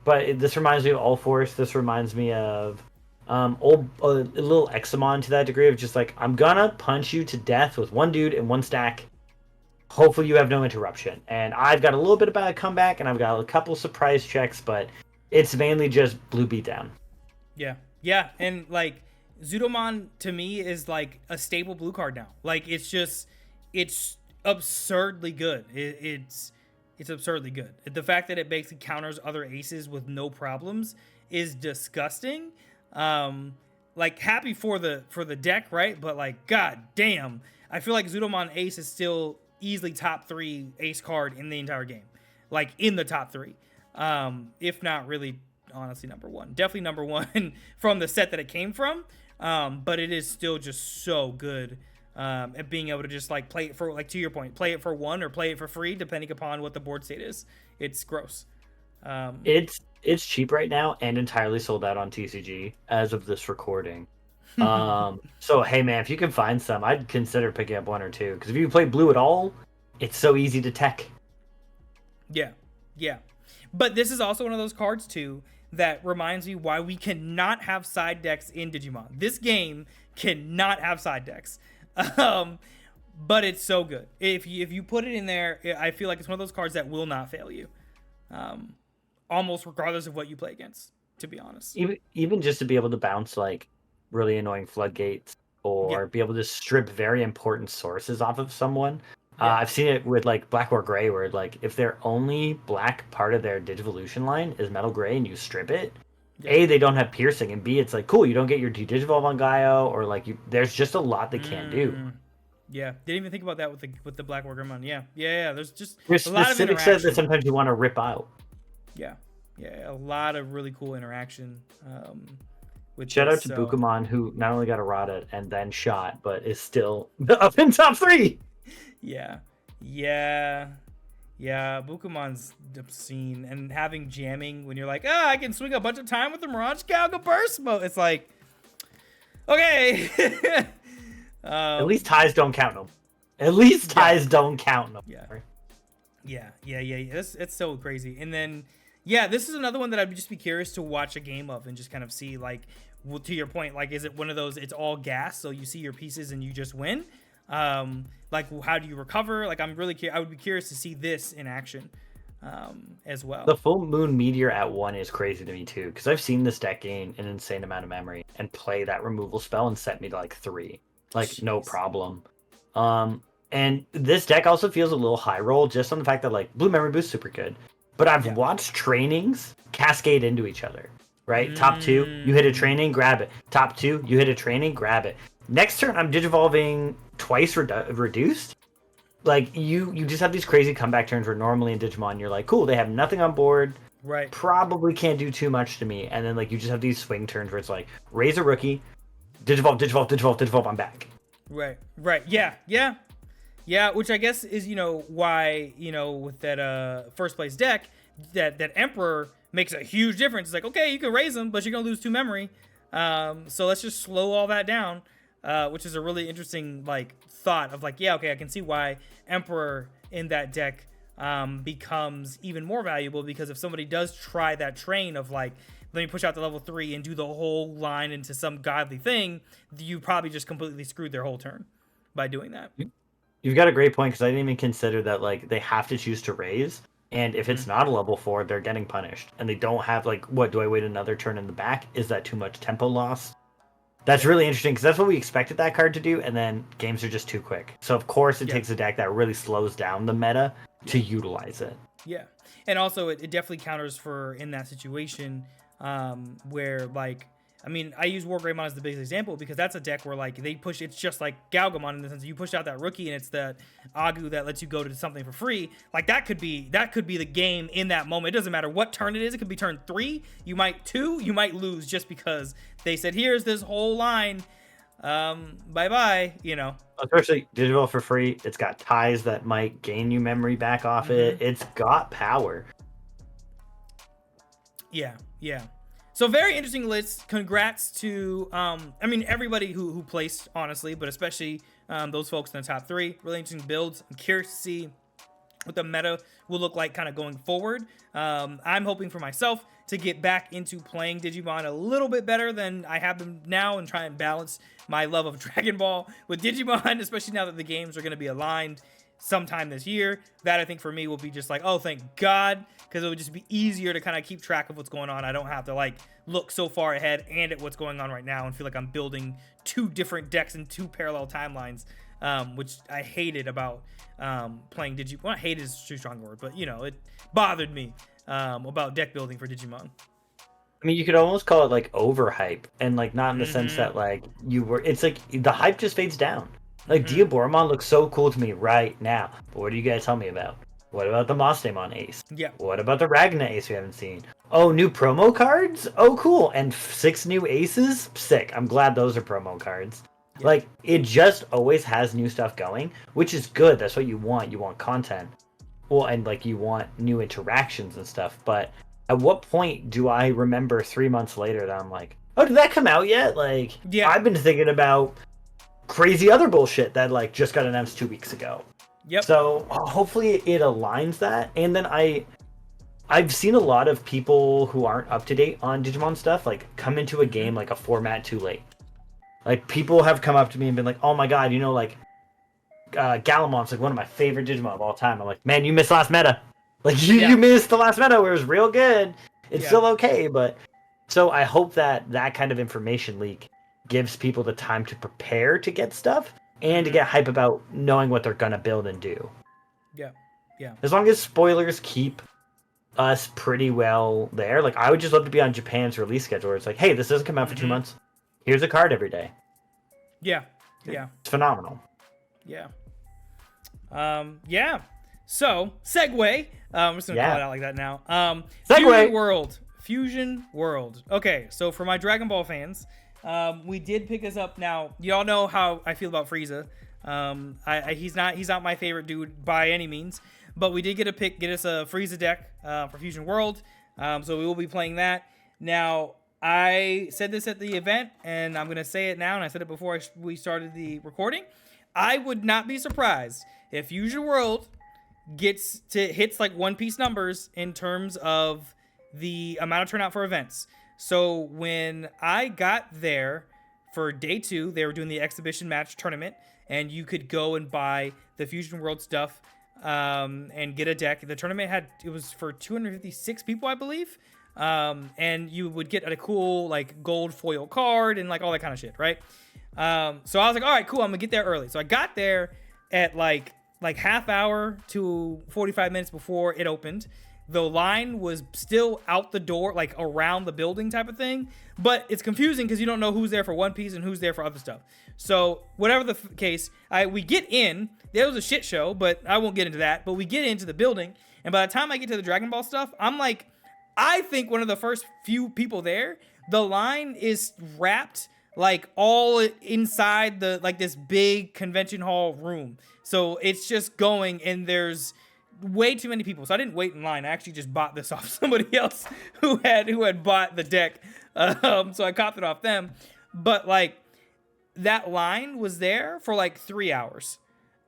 but this reminds me of All Force. This reminds me of a little Examon to that degree of just like, I'm gonna punch you to death with one dude in one stack. Hopefully you have no interruption. And I've got a little bit about a comeback, and I've got a couple surprise checks, but it's mainly just blue beatdown. Yeah, and like... Zudomon to me is like a staple blue card now. Like it's absurdly good. It's absurdly good. The fact that it basically counters other aces with no problems is disgusting. Like happy for the deck, right? But like, god damn, I feel like Zudomon Ace is still easily top 3 ace card in the entire game. Like in the top 3, if not really, honestly number 1. Definitely number 1 from the set that it came from. But it is still just so good at being able to just like play it for, like to your point, play it for 1 or play it for free depending upon what the board state is. It's gross. It's cheap right now and entirely sold out on TCG as of this recording. So hey man, if you can find some, I'd consider picking up 1 or 2, because if you play blue at all, it's so easy to tech. Yeah. But this is also one of those cards too that reminds me why we cannot have side decks in Digimon. This game cannot have side decks. But it's so good. If you put it in there, I feel like it's one of those cards that will not fail you. Almost regardless of what you play against, to be honest. Even just to be able to bounce like really annoying floodgates or be able to strip very important sources off of someone. I've seen it with like Black or Gray, where like if their only black part of their Digivolution line is metal gray and you strip it, A, they don't have piercing, and B, it's like cool, you don't get your Digivolve on Gaio, or like there's just a lot they can't do. Yeah, didn't even think about that with the Black Wargreymon. Yeah. There's a lot of specific sets that sometimes you want to rip out. Yeah, a lot of really cool interaction. Shout out to Bukamon, who not only got errata and then shot, but is still up in top 3. Yeah. Yeah. Yeah, Bukumon's obscene, and having jamming when you're like, I can swing a bunch of time with the Mirage Galga burst mode. It's like, okay. At least ties don't count them. At least ties don't count them. Yeah. It's so crazy. And then, this is another one that I'd just be curious to watch a game of and just kind of see, like, to your point, like, is it one of those, it's all gas, so you see your pieces and you just win? Like, how do you recover? Like, I'm really I would be curious to see this in action as well. The full moon meteor at 1 is crazy to me too, because I've seen this deck gain an insane amount of memory and play that removal spell and set me to like 3, like no problem. And this deck also feels a little high roll just on the fact that like blue memory boost super good, but I've watched trainings cascade into each other. Right, top 2, you hit a training, grab it. Top 2, you hit a training, grab it. Next turn, I'm digivolving twice reduced. Like, you just have these crazy comeback turns where normally in Digimon, you're like, cool, they have nothing on board. Right. Probably can't do too much to me. And then, like, you just have these swing turns where it's like, raise a rookie, digivolve, I'm back. Right. Yeah, which I guess is, why, with that first place deck, that Emperor makes a huge difference. It's like, okay, you can raise them, but you're going to lose 2 memory. So let's just slow all that down, which is a really interesting, like, thought of, like, yeah, okay, I can see why Emperor in that deck becomes even more valuable, because if somebody does try that train of, like, let me push out to level 3 and do the whole line into some godly thing, you probably just completely screwed their whole turn by doing that. You've got a great point, because I didn't even consider that, like, they have to choose to raise. And if it's not a level 4, they're getting punished. And they don't have, like, what, do I wait another turn in the back? Is that too much tempo loss? That's really interesting, because that's what we expected that card to do, and then games are just too quick. So, of course, it takes a deck that really slows down the meta to utilize it. Yeah. And also, it definitely counters for in that situation where, like, I mean, I use War Greymon as the biggest example, because that's a deck where, like, they push, it's just like Galgamon in the sense that you push out that rookie and it's that Agu that lets you go to something for free. Like, that could be the game in that moment. It doesn't matter what turn it is. It could be turn 3. You might lose just because they said, here's this whole line. Bye-bye, Especially digital for free. It's got ties that might gain you memory back off it. It's got power. Yeah. So very interesting list. Congrats to, everybody who placed, honestly, but especially those folks in the top 3. Really interesting builds. I'm curious to see what the meta will look like kind of going forward. I'm hoping for myself to get back into playing Digimon a little bit better than I have been now, and try and balance my love of Dragon Ball with Digimon, especially now that the games are going to be aligned sometime this year. That, I think, for me will be just like, oh, thank God, because it would just be easier to kind of keep track of what's going on. I don't have to, like, look so far ahead and at what's going on right now and feel like I'm building 2 different decks in 2 parallel timelines, which I hated about playing Digimon. Well, hate is too strong a word, but, it bothered me about deck building for Digimon. I mean, you could almost call it, like, overhype, and, like, not in the sense that, like, it's like the hype just fades down. Like, Diaboromon looks so cool to me right now, but what do you guys tell me about? What about the Mostemon Ace? Yeah. What about the Ragna Ace we haven't seen? Oh, new promo cards? Oh, cool. And 6 new aces? Sick. I'm glad those are promo cards. Yeah. Like, it just always has new stuff going, which is good. That's what you want. You want content. Well, and, like, you want new interactions and stuff. But at what point do I remember 3 months later that I'm like, oh, did that come out yet? Like, I've been thinking about crazy other bullshit that, like, just got announced 2 weeks ago. Yep. So hopefully it aligns that. And then I've seen a lot of people who aren't up to date on Digimon stuff, like, come into a game like a format too late. Like, people have come up to me and been like, oh my god, like, Galamon's like one of my favorite Digimon of all time. I'm like, man, you missed last meta. Like, you missed the last meta where it was real good. It's still okay, but... So I hope that kind of information leak gives people the time to prepare to get stuff and to get hype about knowing what they're gonna build and do. Yeah. As long as spoilers keep us pretty well there. Like, I would just love to be on Japan's release schedule where it's like, hey, this doesn't come out for 2 months. Here's a card every day. Yeah. It's phenomenal. Yeah. So, segue. I'm just gonna call it out like that now. Segue. Fusion World. Okay, so for my Dragon Ball fans, we did pick this up. Now, y'all know how I feel about Frieza. He's not my favorite dude by any means, but we did get us a Frieza deck for Fusion World. So we will be playing that. Now, I said this at the event, and I'm gonna say it now, and I said it before we started the recording. I would not be surprised if Fusion World hits like One Piece numbers in terms of the amount of turnout for events. So when I got there for day 2, they were doing the exhibition match tournament, and you could go and buy the Fusion World stuff and get a deck. The tournament was for 256 people, I believe. And you would get a cool like gold foil card and like all that kind of shit, right? So I was like, all right, cool, I'm gonna get there early. So I got there at like half hour to 45 minutes before it opened. The line was still out the door, like around the building type of thing, but it's confusing because you don't know who's there for One Piece and who's there for other stuff. So whatever the case, we get in. There was a shit show, but I won't get into that. But we get into the building, and by the time I get to the Dragon Ball stuff, I'm like, I think one of the first few people there. The line is wrapped like all inside this big convention hall room. So it's just going, and there's way too many people. So I didn't wait in line. I actually just bought this off somebody else who had bought the deck. So I copped it off them. But like that line was there for like 3 hours.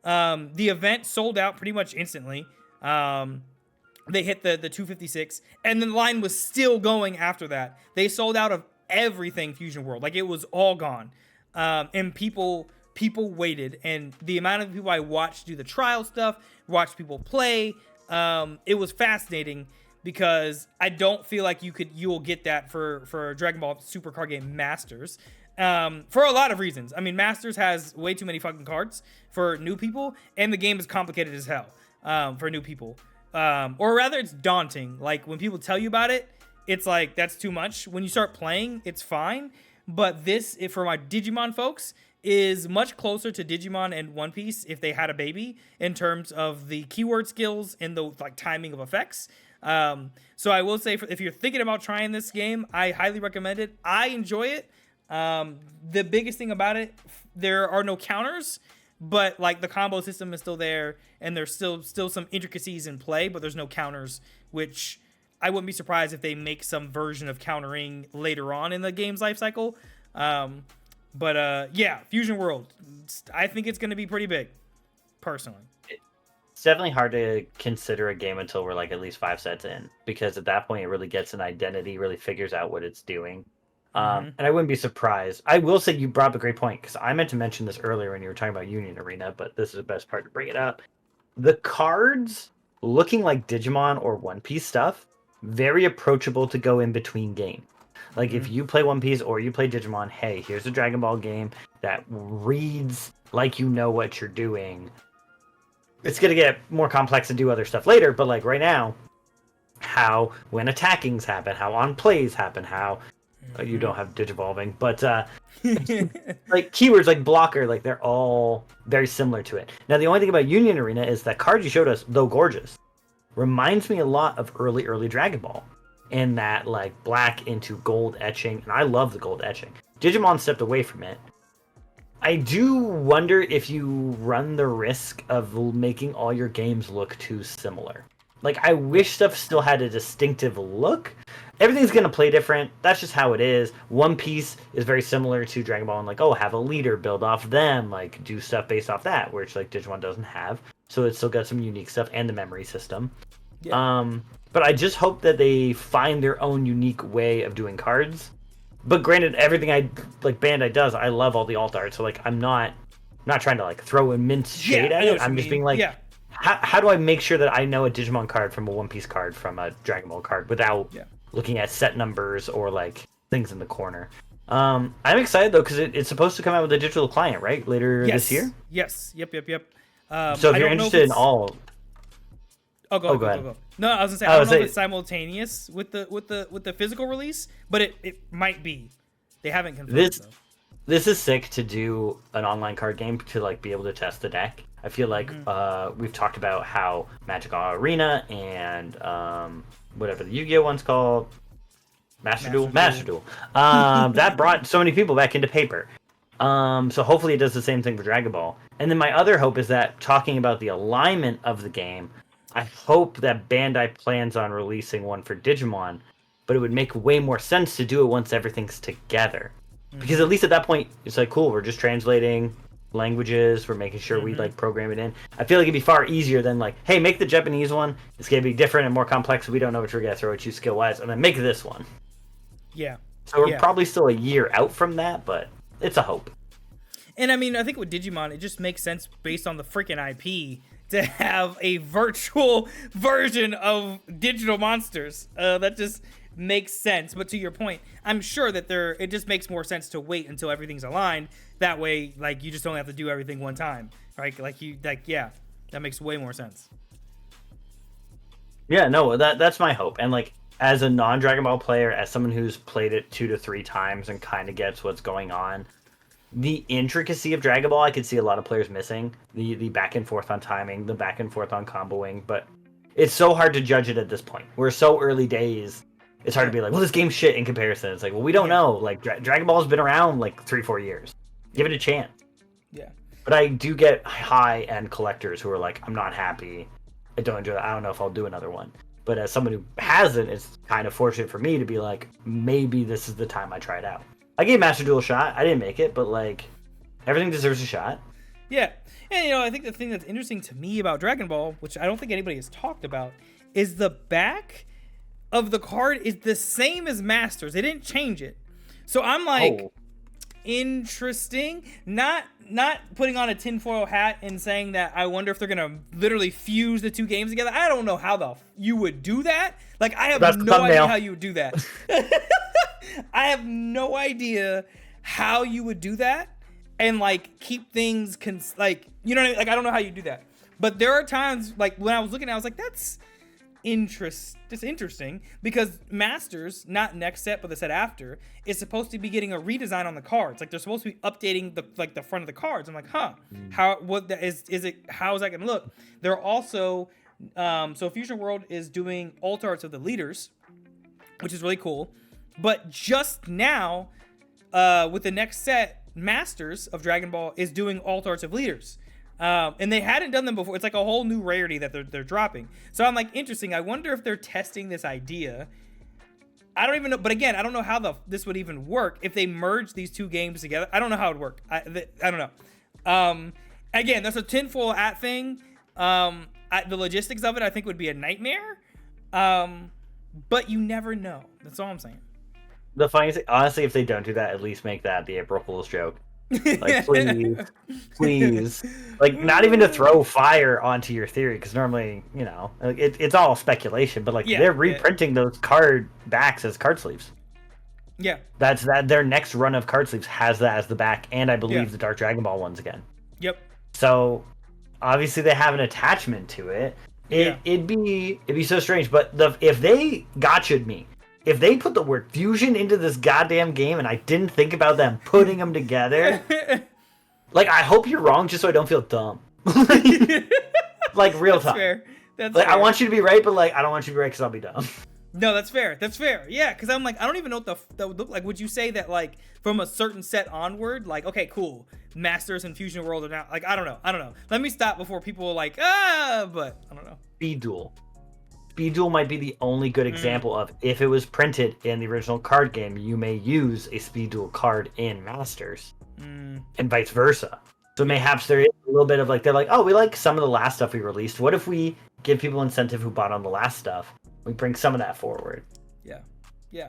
The event sold out pretty much instantly. They hit the 256, and then the line was still going after that. They sold out of everything Fusion World. Like it was all gone. And people waited, and the amount of people I watched do the trial stuff, watched people play, it was fascinating because I don't feel like you will get that for Dragon Ball Super Card Game Masters. For a lot of reasons. I mean, Masters has way too many fucking cards for new people, and the game is complicated as hell for new people. Or rather, it's daunting. Like when people tell you about it, it's like that's too much. When you start playing, it's fine. But this, for my Digimon folks, is much closer to Digimon and One Piece if they had a baby in terms of the keyword skills and the like timing of effects. So I will say, if you're thinking about trying this game, I highly recommend it. I enjoy it. The biggest thing about it, there are no counters, but like the combo system is still there, and there's still some intricacies in play, but there's no counters, which I wouldn't be surprised if they make some version of countering later on in the game's life cycle. Yeah, Fusion World, I think it's going to be pretty big, personally. It's definitely hard to consider a game until we're like at least 5 sets in, because at that point it really gets an identity, really figures out what it's doing. And I wouldn't be surprised. I will say you brought up a great point, because I meant to mention this earlier when you were talking about Union Arena, but this is the best part to bring it up. The cards looking like Digimon or One Piece stuff, very approachable to go in between games. Like if you play One Piece or you play Digimon, hey, here's a Dragon Ball game that reads like you know what you're doing. It's going to get more complex and do other stuff later, but like right now, how when attackings happen, how on plays happen, how you don't have digivolving, but like keywords like blocker, like they're all very similar to it. Now the only thing about Union Arena is that card you showed us, though gorgeous, reminds me a lot of early Dragon Ball, in that like black into gold etching, and I love the gold etching. Digimon stepped away from it. I do wonder if you run the risk of making all your games look too similar. Like, I wish stuff still had a distinctive look. Everything's going to play different. That's just how it is. One Piece is very similar to Dragon Ball, and like, oh, have a leader, build off them, like, do stuff based off that, which, like, Digimon doesn't have. So it's still got some unique stuff, and the memory system. Yeah. But I just hope that they find their own unique way of doing cards. But granted, everything Bandai does, I love all the alt art, so, like, I'm not trying to, like, throw a mince shade at it. I'm just being like... Yeah. How do I make sure that I know a Digimon card from a One Piece card from a Dragon Ball card without looking at set numbers or like things in the corner? I'm excited though, because it's supposed to come out with a digital client, right, later this year. Yes. Yep. So if you're interested in all, go ahead. No, I was gonna say I don't know if it's simultaneous with the physical release, but it might be. They haven't confirmed this. Though. This is sick to do an online card game to like be able to test the deck. I feel like we've talked about how Magic Arena and whatever the Yu-Gi-Oh one's called, Master Duel, that brought so many people back into paper. So hopefully it does the same thing for Dragon Ball. And then my other hope is that, talking about the alignment of the game, I hope that Bandai plans on releasing one for Digimon, but it would make way more sense to do it once everything's together. Because at least at that point, it's like, cool, we're just translating languages, we're making sure we like program it in. I feel like it'd be far easier than like, hey, make the Japanese one, it's gonna be different and more complex, so we don't know what we're gonna throw at you skill wise, and then make this one. Yeah. So we're probably still a year out from that, but it's a hope. And I mean, I think with Digimon, it just makes sense based on the freaking IP to have a virtual version of digital monsters. That just makes sense. But to your point, I'm sure that it just makes more sense to wait until everything's aligned. That way, like, you just don't have to do everything one time, right? That makes way more sense. Yeah, no, that's my hope. And like, as a non-Dragon Ball player, as someone who's played it 2 to 3 times and kind of gets what's going on, the intricacy of Dragon Ball, I could see a lot of players missing. The back and forth on timing, the back and forth on comboing, but it's so hard to judge it at this point. We're so early days. It's hard to be like, well, this game's shit in comparison. It's like, well, we don't know. Like, Dragon Ball's been around like 3-4 years. Give it a chance. Yeah. But I do get high-end collectors who are like, I'm not happy. I don't enjoy it. I don't know if I'll do another one. But as someone who hasn't, it's kind of fortunate for me to be like, maybe this is the time I try it out. I gave Master Duel a shot. I didn't make it, but like, everything deserves a shot. Yeah. And, I think the thing that's interesting to me about Dragon Ball, which I don't think anybody has talked about, is the back of the card is the same as Masters. They didn't change it. So I'm like, interesting. Not putting on a tinfoil hat and saying that I wonder if they're going to literally fuse the two games together. I don't know how you would do that. Like, I have no idea how you would do that. I have no idea how you would do that and like keep things like, you know what I mean? Like, I don't know how you do that. But there are times like when I was looking, I was like, that's interesting because Masters, not next set but the set after, is supposed to be getting a redesign on the cards. Like, they're supposed to be updating the front of the cards. I'm like, how is that gonna look? They're also so Fusion World is doing alt arts of the leaders, which is really cool. But just now, with the next set, Masters of Dragon Ball is doing alt arts of leaders. And they hadn't done them before. It's like a whole new rarity that they're dropping. So I'm like, interesting. I wonder if they're testing this idea. I don't even know. But again, I don't know how this would even work if they merge these two games together. I don't know how it would work. I don't know. Again, that's a tinfoil hat thing. The logistics of it, I think, would be a nightmare. But you never know. That's all I'm saying. The funny thing, honestly, if they don't do that, at least make that the April Fool's joke. Like, please. Like, not even to throw fire onto your theory, because normally, it's all speculation, but like, they're reprinting those card backs as card sleeves. Yeah. That's their next run of card sleeves has that as the back, and I believe the Dark Dragon Ball ones again. Yep. So, obviously they have an attachment to it. It'd be so strange, but if they gotcha'd me, if they put the word fusion into this goddamn game and I didn't think about them putting them together, like, I hope you're wrong just so I don't feel dumb. Like, real talk. Fair. That's like, fair. I want you to be right, but like, I don't want you to be right because I'll be dumb. No, that's fair. That's fair. Yeah, because I'm like, I don't even know what that would look like. Would you say that, like, from a certain set onward, like, okay, cool, Masters and Fusion World are now, like, I don't know. Let me stop before people are like, but I don't know. Speed Duel. Speed Duel might be the only good example of, if it was printed in the original card game, you may use a Speed Duel card in Masters, and vice versa. So mayhaps there is a little bit of like, they're like, oh, we like some of the last stuff we released. What if we give people incentive who bought on the last stuff? We bring some of that forward. Yeah.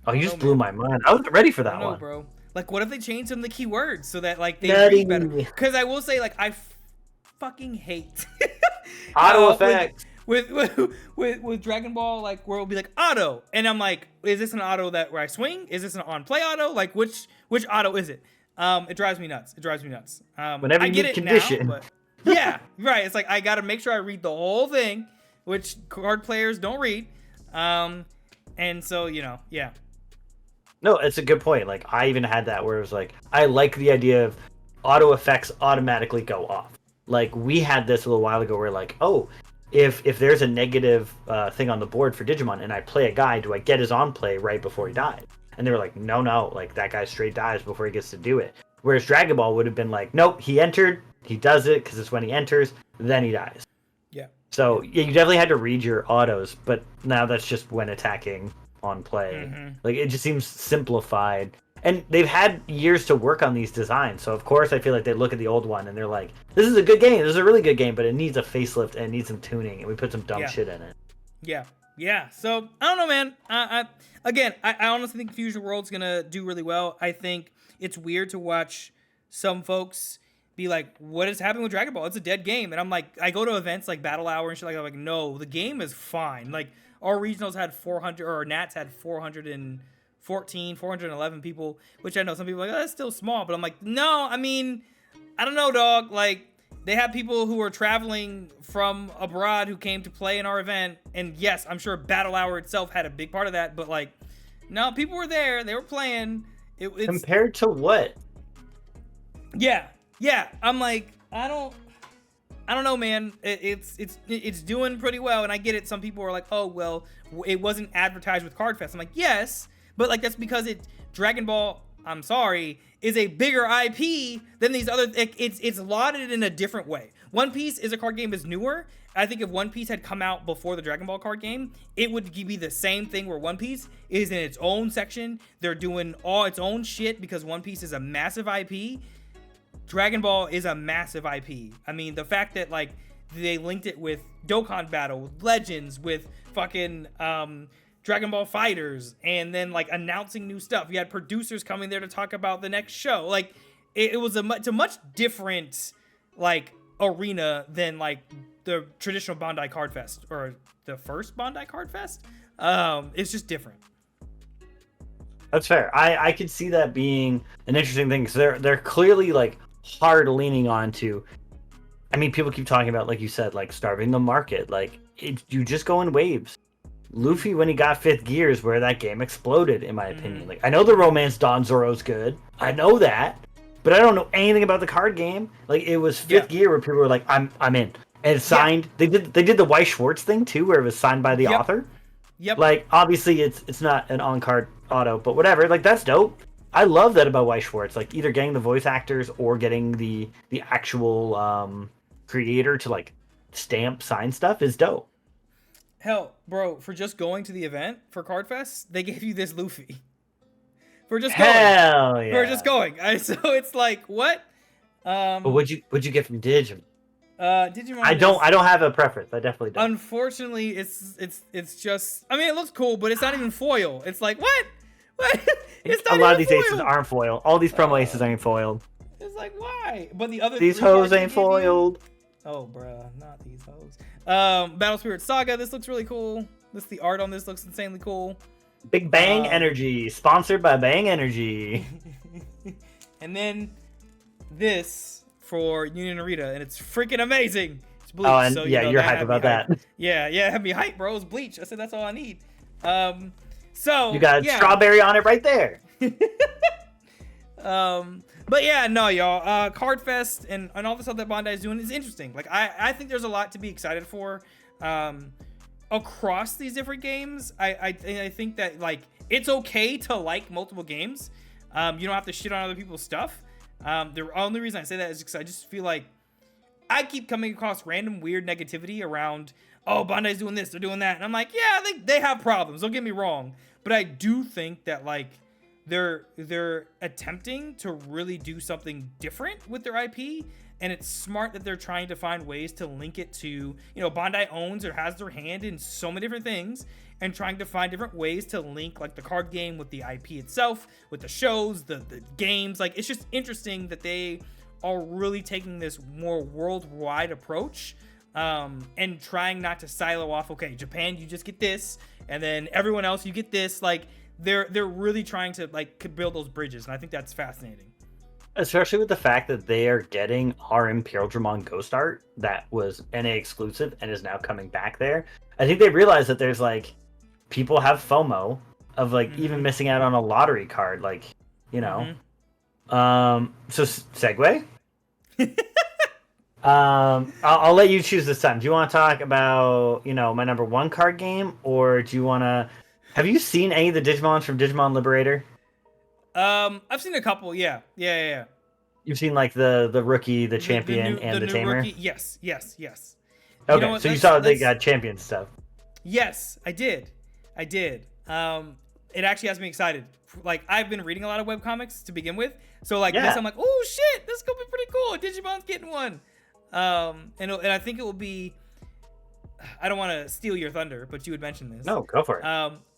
Oh, you just blew my mind. I wasn't ready for that one, bro. Like, what if they change some of the keywords so that like they read better? Because I will say, like, I fucking hate auto effects. With Dragon Ball, like, where it'll be like auto, and I'm like, is this an auto where I swing? Is this an on play auto? Like, which auto is it? It drives me nuts. Whenever you get condition. Now, but yeah, right. It's like, I gotta make sure I read the whole thing, which card players don't read. And so, yeah. No, it's a good point. Like, I even had that where it was like, I like the idea of auto effects automatically go off. Like, we had this a little while ago where, like, oh, if there's a negative thing on the board for Digimon and I play a guy, do I get his on play right before he dies? And they were like, no, like, that guy straight dies before he gets to do it. Whereas Dragon Ball would have been like, nope, he entered, he does it because it's when he enters, then he dies. Yeah. So yeah, you definitely had to read your autos, but now that's just when attacking on play. Like it just seems simplified. And they've had years to work on these designs, so of course I feel like they look at the old one and they're like, "This is a good game. This is a really good game, but it needs a facelift and it needs some tuning, and we put some dumb shit in it." Yeah. So I don't know, man. I honestly think Fusion World's gonna do really well. I think it's weird to watch some folks be like, "What is happening with Dragon Ball? It's a dead game." And I'm like, I go to events like Battle Hour and shit like that. I'm like, no, the game is fine. Like our regionals had 400, or Nats had 411 people, which I know some people are like, oh, that's still small, but I'm like, no, I mean, I don't know, dog. Like, they have people who are traveling from abroad who came to play in our event, and yes, I'm sure Battle Hour itself had a big part of that, but like, no, people were there, they were playing. It's compared to what? Yeah. I'm like, I don't know, man. It's doing pretty well, and I get it. Some people are like, oh well, it wasn't advertised with Card Fest. I'm like, yes. But like that's because Dragon Ball, I'm sorry, is a bigger IP than these other. It's lauded in a different way. One Piece is a card game is newer. I think if One Piece had come out before the Dragon Ball card game, it would be the same thing where One Piece is in its own section. They're doing all its own shit because One Piece is a massive IP. Dragon Ball is a massive IP. I mean, the fact that like they linked it with Dokkan Battle, with Legends, with fucking Dragon Ball Fighters, and then like announcing new stuff. You had producers coming there to talk about the next show. Like it was a much different like arena than like the traditional Bandai Card Fest or the first Bandai Card Fest. It's just different. That's fair. I could see that being an interesting thing because they're clearly like hard leaning on to. I mean, people keep talking about, like you said, like starving the market. Like you just go in waves. Luffy, when he got 5th gear, is where that game exploded, in my opinion. Like, I know the Romance Dawn Zoro's good. I know that. But I don't know anything about the card game. Like, it was 5th gear where people were like, I'm in. And it's signed. They did the Weiss Schwartz thing, too, where it was signed by the author. Yep. Like, obviously, it's not an on-card auto, but whatever. Like, that's dope. I love that about Weiss Schwartz. Like, either getting the voice actors or getting the actual creator to, like, stamp, sign stuff is dope. Hell, bro, for just going to the event for Card Fest, they gave you this Luffy. For just going. Hell yeah. For just going. So it's like, what? But what'd you get from Digimon? Digimon. I don't have a preference. I definitely don't. Unfortunately, it's just. I mean, it looks cool, but it's not even foil. It's like what? What? It's not a lot of even these foil. aces aren't foiled. All these promo aces ain't foiled. It's like why? But the other these hoes ain't foiled. Oh, bruh, not these hoes. Battle Spirit Saga. This looks really cool. The art on this looks insanely cool. Big Bang Energy, sponsored by Bang Energy. And then this for Union Narita, and it's freaking amazing. It's Bleach. Oh, and so, yeah, you're hyped about that. Yeah, have me hyped, bro. It's Bleach. I said that's all I need. So you got strawberry on it right there. But yeah, no, y'all. Card Fest and all the stuff that Bandai is doing is interesting. Like, I think there's a lot to be excited for across these different games. I think that, like, it's okay to like multiple games. You don't have to shit on other people's stuff. The only reason I say that is because I just feel like I keep coming across random weird negativity around, oh, Bandai's doing this, they're doing that. And I'm like, yeah, I think they have problems. Don't get me wrong. But I do think that, like, they're attempting to really do something different with their IP, and it's smart that they're trying to find ways to link it to, you know, Bandai owns or has their hand in so many different things, and trying to find different ways to link, like, the card game with the IP itself, with the shows, the games. Like, it's just interesting that they are really taking this more worldwide approach, and trying not to silo off, okay, Japan, you just get this, and then everyone else, you get this. Like, they're really trying to, like, build those bridges, and I think that's fascinating. Especially with the fact that they are getting our Imperial Dramon Ghost art that was NA exclusive and is now coming back there. I think they realize that there's, like, people have FOMO of, like, even missing out on a lottery card, like, you know. So segue. I'll let you choose this time. Do you want to talk about, you know, my number 1 card game, or do you want to? Have you seen any of the Digimons from Digimon Liberator? I've seen a couple. Yeah. You've seen like the rookie, the champion, and the new tamer. Rookie. Yes. Okay, so you saw they got champion stuff. Yes, I did. It actually has me excited. Like, I've been reading a lot of webcomics to begin with, so like this, I'm like, oh shit, this is gonna be pretty cool. Digimon's getting one. And I think it will be. I don't want to steal your thunder, but you would mention this. No, go for it.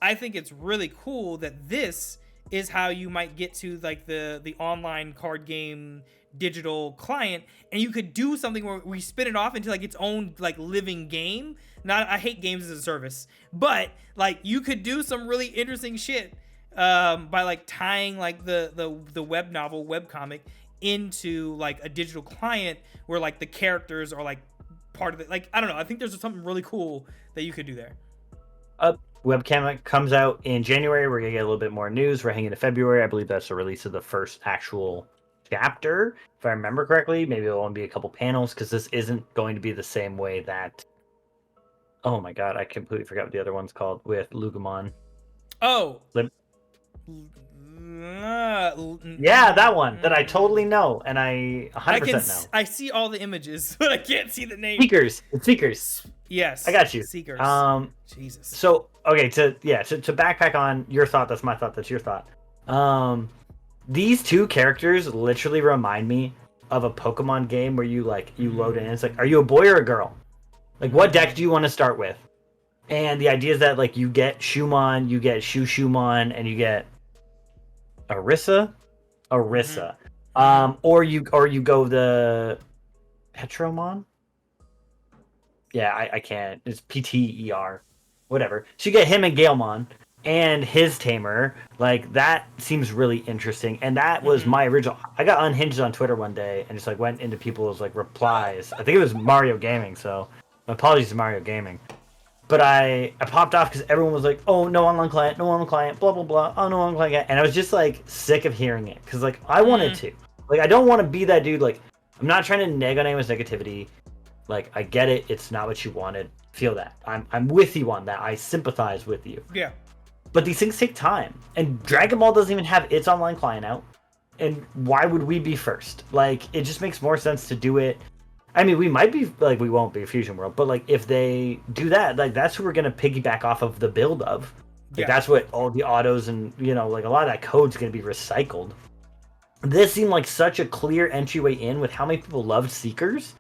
I think it's really cool that this is how you might get to like the online card game digital client, and you could do something where we spin it off into like its own like living game. I hate games as a service, but like you could do some really interesting shit by like tying like the web novel webcomic into like a digital client where like the characters are like part of it. Like, I don't know, I think there's something really cool that you could do there. Webcam comes out in January. We're gonna get a little bit more news. We're heading into February. I believe that's the release of the first actual chapter, if I remember correctly. Maybe it'll only be a couple panels, because this isn't going to be the same way that, oh my god, I completely forgot what the other one's called with Lugumon. Yeah, that one that I totally know, and I 100% know. I see all the images, but I can't see the name. Seekers. Yes, I got you. Seekers. Jesus. So okay, to backpack on your thought. That's my thought. That's your thought. These two characters literally remind me of a Pokemon game where you load in. And it's like, are you a boy or a girl? Like, what deck do you want to start with? And the idea is that like you get Shumon, you get Shumon, and you get Orisa. Or you go the Petromon. Yeah, I can't. It's PTER, whatever. So you get him and Galemon and his tamer. Like, that seems really interesting. And that was my original. I got unhinged on Twitter one day and just like went into people's like replies. I think it was Mario Gaming. So my apologies to Mario Gaming. But I popped off because everyone was like, oh, no online client, blah, blah, blah. Oh, no online client. And I was just, like, sick of hearing it. Because, like, I wanted to. Like, I don't want to be that dude. Like, I'm not trying to neg on anyone's negativity. Like, I get it. It's not what you wanted. Feel that. I'm with you on that. I sympathize with you. Yeah. But these things take time. And Dragon Ball doesn't even have its online client out. And why would we be first? Like, it just makes more sense to do it. I mean, we might be, like, we won't be Fusion World, but, like, if they do that, like, that's who we're going to piggyback off of the build of. Like, that's what all the autos and, you know, like, a lot of that code's going to be recycled. This seemed like such a clear entryway in with how many people loved Seekers,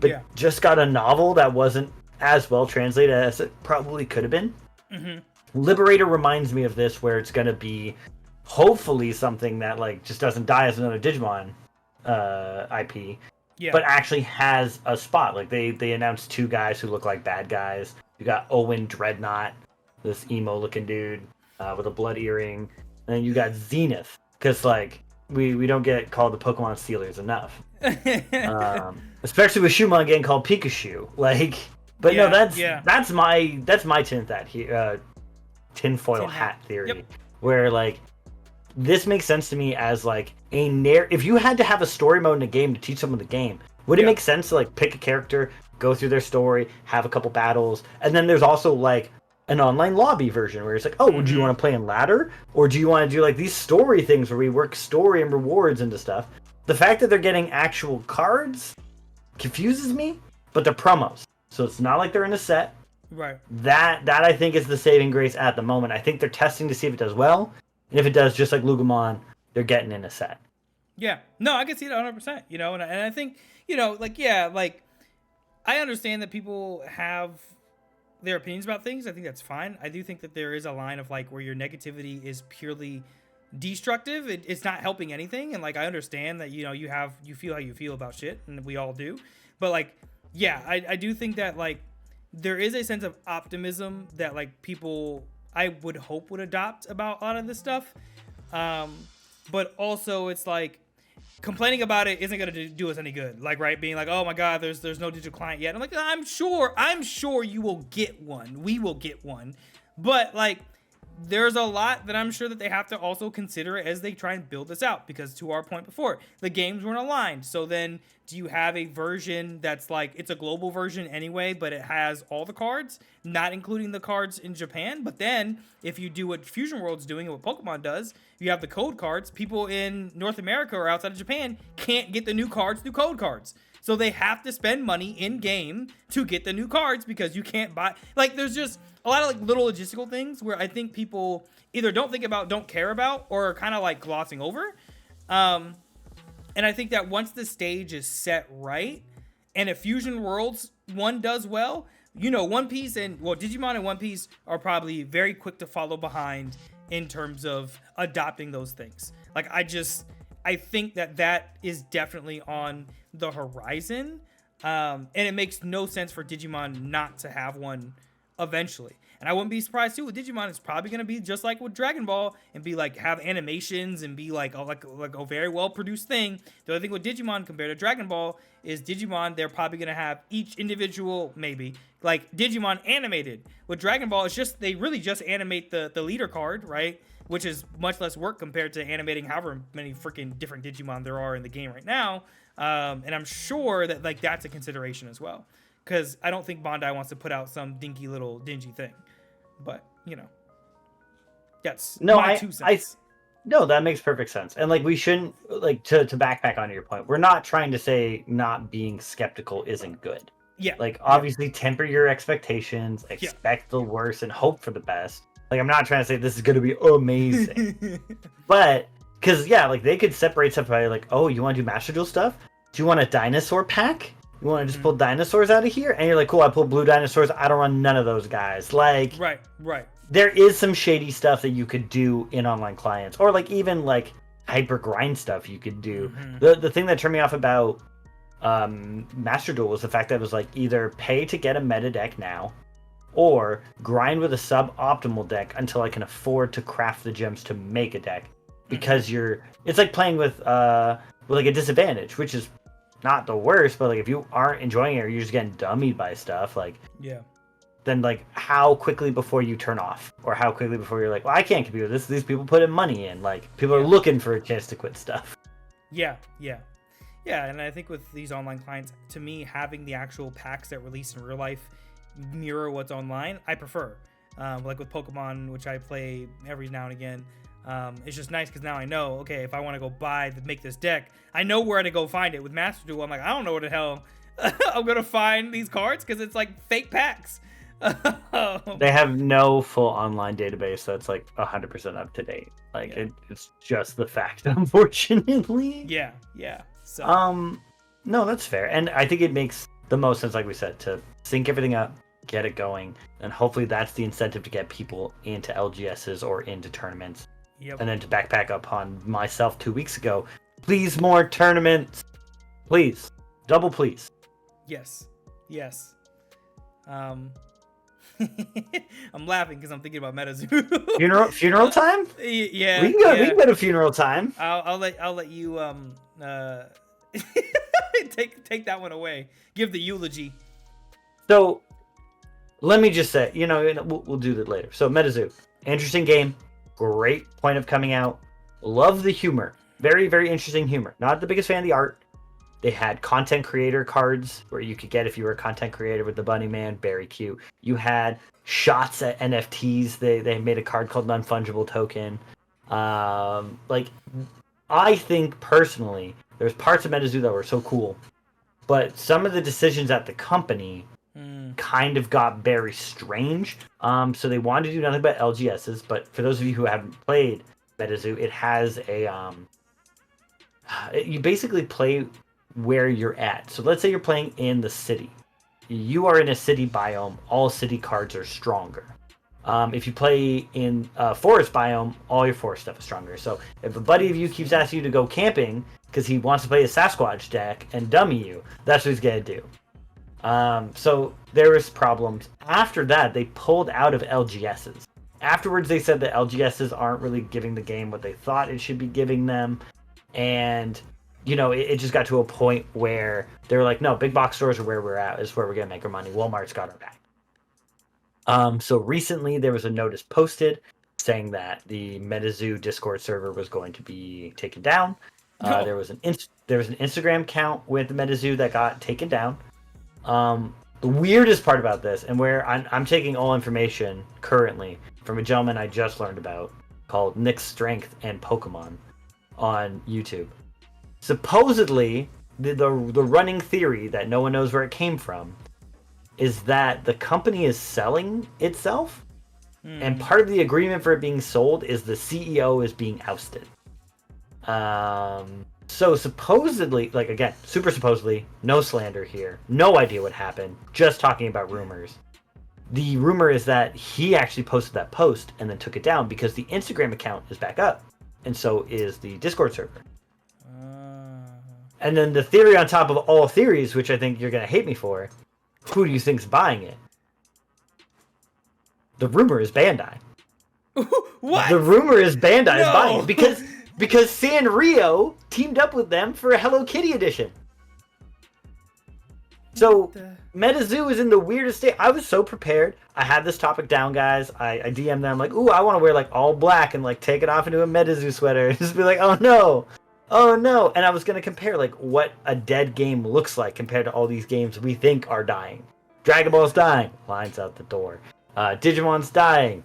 but just got a novel that wasn't as well translated as it probably could have been. Liberator reminds me of this, where it's going to be, hopefully, something that, like, just doesn't die as another Digimon IP. Yeah. But actually has a spot. Like, they announced two guys who look like bad guys. You got Owen Dreadnought, this emo-looking dude with a blood earring. And then you got Zenith, because, like, we don't get called the Pokemon Stealers enough. Especially with Shumon getting called Pikachu. Like, but no, that's my tinfoil hat theory. Yep. Where, like, this makes sense to me as like if you had to have a story mode in a game to teach someone the game, would it make sense to like pick a character, go through their story, have a couple battles, and then there's also like an online lobby version where it's like, oh, would you want to play in ladder, or do you want to do like these story things where we work story and rewards into stuff? The fact that they're getting actual cards confuses me, but they're promos, so it's not like they're in a set. Right. That I think is the saving grace at the moment. I think they're testing to see if it does well. And if it does, just like Lugumon, they're getting in a set. Yeah. No, I can see that 100%, you know, and I think, you know, like, yeah, like, I understand that people have their opinions about things. I think that's fine. I do think that there is a line of, like, where your negativity is purely destructive. It's not helping anything. And, like, I understand that, you know, you feel how you feel about shit, and we all do. But, like, yeah, I do think that, like, there is a sense of optimism that, like, people, I would hope, would adopt about a lot of this stuff. But also it's like complaining about it isn't going to do us any good. Like, right, being like, oh my God, there's no digital client yet. I'm like, I'm sure you will get one. We will get one. But like, there's a lot that I'm sure that they have to also consider as they try and build this out, because to our point before, the games weren't aligned. So then do you have a version that's like, it's a global version anyway, but it has all the cards, not including the cards in Japan? But then if you do what Fusion World's doing and what Pokemon does, you have the code cards. People in North America or outside of Japan can't get the new cards through code cards. So they have to spend money in game to get the new cards, because you can't buy, like, there's just a lot of like little logistical things where I think people either don't think about, don't care about, or are kind of like glossing over. And I think that once the stage is set right, and if Fusion Worlds one does well, you know, One Piece and, well, Digimon and One Piece are probably very quick to follow behind in terms of adopting those things. Like, I think that is definitely on the horizon. And it makes no sense for Digimon not to have one eventually. And I wouldn't be surprised too with Digimon. It's probably going to be just like with Dragon Ball and be like, have animations and be like a very well produced thing. The other thing with Digimon compared to Dragon Ball is Digimon, they're probably going to have each individual, maybe like Digimon animated. With Dragon Ball, it's just, they really just animate the leader card, right? Which is much less work compared to animating however many freaking different Digimon there are in the game right now. And I'm sure that like that's a consideration as well, because I don't think Bandai wants to put out some dinky little dingy thing. But you know, that's my 2 cents. No, that makes perfect sense. And like, we shouldn't, like, to backpack onto your point, we're not trying to say not being skeptical isn't good. Yeah. Like, obviously, temper your expectations, expect the worst, and hope for the best. Like, I'm not trying to say this is going to be amazing. But, because, yeah, like, they could separate stuff by, like, oh, you want to do Master Duel stuff? Do you want a dinosaur pack? You want to just pull dinosaurs out of here? And you're like, cool, I pull blue dinosaurs. I don't run none of those guys. Like, right. There is some shady stuff that you could do in online clients, or like even like hyper grind stuff you could do. The thing that turned me off about Master Duel was the fact that it was like, either pay to get a meta deck now, or grind with a suboptimal deck until I can afford to craft the gems to make a deck. Because it's like playing with like a disadvantage, which is not the worst, but like, if you aren't enjoying it, or you're just getting dummied by stuff, like, then like, how quickly before you turn off, or how quickly before you're like, well, I can't compete with this. These people put in money in. Like, people are looking for a chance to quit stuff. Yeah. And I think with these online clients, to me, having the actual packs that release in real life mirror what's online, I prefer. Like with Pokemon, which I play every now and again. It's just nice because now I know, okay, if I want to go make this deck, I know where to go find it. With Master Duel, I'm like, I don't know where the hell I'm gonna find these cards, because it's like fake packs. They have no full online database that's like 100% up to date. Like, it's just the fact, unfortunately. Yeah. So no, that's fair, and I think it makes the most sense, like we said, to sync everything up, get it going, and hopefully that's the incentive to get people into LGSs or into tournaments. And then to backpack upon myself 2 weeks ago, please, more tournaments, please, double please. Yes. I'm laughing because I'm thinking about MetaZoo. funeral time? Yeah. We can go to funeral time. I'll let you take that one away. Give the eulogy. So let me just say, we'll do that later. So MetaZoo, interesting game, great point of coming out. Love the humor. Very, very interesting humor. Not the biggest fan of the art. They had content creator cards where you could get if you were a content creator with the Bunny Man. Very cute. You had shots at NFTs. They made a card called Non-Fungible Token. Like, I think personally, there's parts of MetaZoo that were so cool, but some of the decisions at the company kind of got very strange. So they wanted to do nothing but LGSs. But for those of you who haven't played MetaZoo, it has you basically play where you're at. So let's say you're playing in the city. You are in a city biome. All city cards are stronger. If you play in a forest biome, all your forest stuff is stronger. So if a buddy of you keeps asking you to go camping because he wants to play a Sasquatch deck and dummy you, that's what he's going to do. So there was problems. After that, they pulled out of LGSs. Afterwards, they said that LGSs aren't really giving the game what they thought it should be giving them. And it just got to a point where they were like, no, big box stores are where we're at. Is where we're going to make our money. Walmart's got our back. So recently there was a notice posted saying that the MetaZoo Discord server was going to be taken down. No. There was an Instagram account with the MetaZoo that got taken down. The weirdest part about this, and where I'm taking all information currently from a gentleman I just learned about called Nick's Strength and Pokemon on YouTube. Supposedly, the running theory that no one knows where it came from is that the company is selling itself, and part of the agreement for it being sold is the CEO is being ousted. So supposedly, like again, super supposedly, no slander here, no idea what happened, just talking about rumors. The rumor is that he actually posted that post and then took it down because the Instagram account is back up, and so is the Discord server. And then the theory on top of all theories, which I think you're going to hate me for, who do you think's buying it? The rumor is Bandai. What? The rumor is Bandai is No. buying it because Sanrio teamed up with them for a Hello Kitty edition. So MetaZoo is in the weirdest state. I was so prepared. I had this topic down, guys. I DM'd them like, ooh, I want to wear like all black and like take it off into a MetaZoo sweater and just be like, oh no. And I was going to compare like what a dead game looks like compared to all these games we think are dying. Dragon Ball's dying. Lines out the door. Digimon's dying.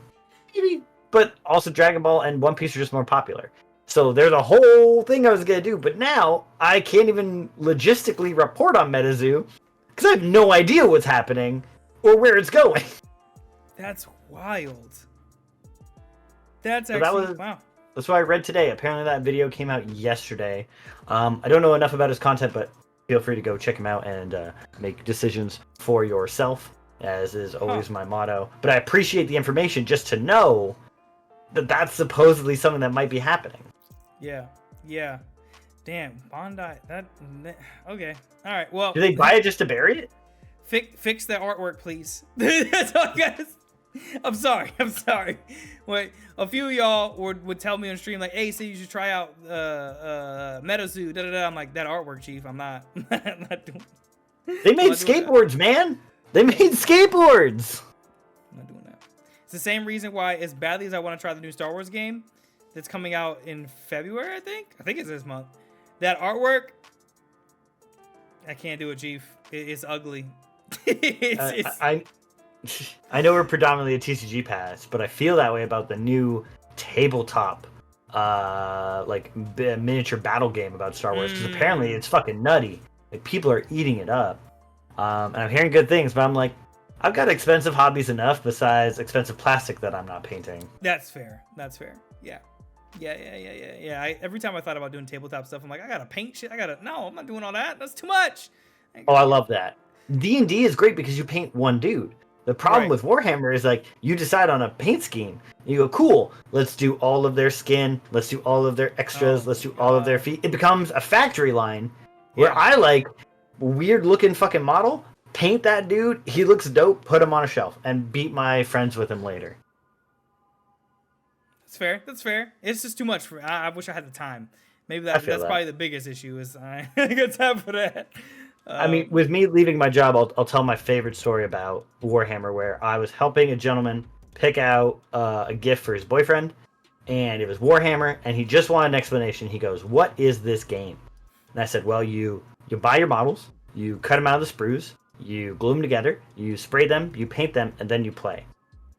But also Dragon Ball and One Piece are just more popular. So there's a whole thing I was going to do. But now I can't even logistically report on MetaZoo because I have no idea what's happening or where it's going. That's wild. That's actually wow. That's what I read today. Apparently that video came out yesterday. I don't know enough about his content, but feel free to go check him out and make decisions for yourself, as is always my motto. But I appreciate the information just to know that that's supposedly something that might be happening. Yeah. Damn, Bandai. Okay. All right. Well, do they buy it just to bury it? Fix the artwork, please. That's all, guys. I'm sorry. Wait, a few of y'all would tell me on stream like, "Hey, so you should try out MetaZoo." I'm like, that artwork, chief. I'm not doing. They made skateboards, man. They made skateboards. I'm not doing that. It's the same reason why, as badly as I want to try the new Star Wars game that's coming out in February, I think it's this month. That artwork, I can't do it, chief. It's ugly. I know we're predominantly a TCG pass, but I feel that way about the new tabletop, miniature battle game about Star Wars, because apparently it's fucking nutty. Like, people are eating it up, and I'm hearing good things, but I'm like, I've got expensive hobbies enough besides expensive plastic that I'm not painting. That's fair. Yeah. Every time I thought about doing tabletop stuff, I'm like, I gotta paint shit. No, I'm not doing all that. That's too much. Oh, I love that. D&D is great because you paint one dude. The problem with Warhammer is like you decide on a paint scheme. You go, cool, let's do all of their skin, let's do all of their extras, let's do all of their feet. It becomes a factory line where I like weird looking fucking model, paint that dude, he looks dope, put him on a shelf, and beat my friends with him later. That's fair. It's just too much for me. I wish I had the time. Maybe that's probably the biggest issue is I got time for that. I mean, with me leaving my job, I'll tell my favorite story about Warhammer, where I was helping a gentleman pick out a gift for his boyfriend, and it was Warhammer, and he just wanted an explanation. He goes, "What is this game?" And I said, "Well, you buy your models, you cut them out of the sprues, you glue them together, you spray them, you paint them, and then you play."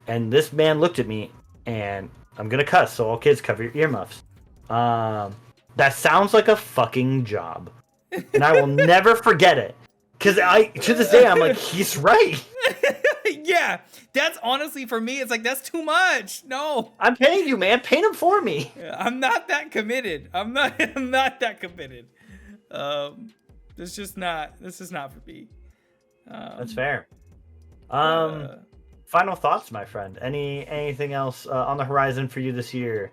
And this man looked at me, and I'm gonna cuss, so all kids cover your earmuffs. That sounds like a fucking job. And I will never forget it. Because to this day, I'm like, he's right. Yeah. That's honestly, for me, it's like, that's too much. No. I'm paying you, man. Paint them for me. I'm not that committed. I'm not that committed. This is not for me. That's fair. Final thoughts, my friend. Anything else on the horizon for you this year?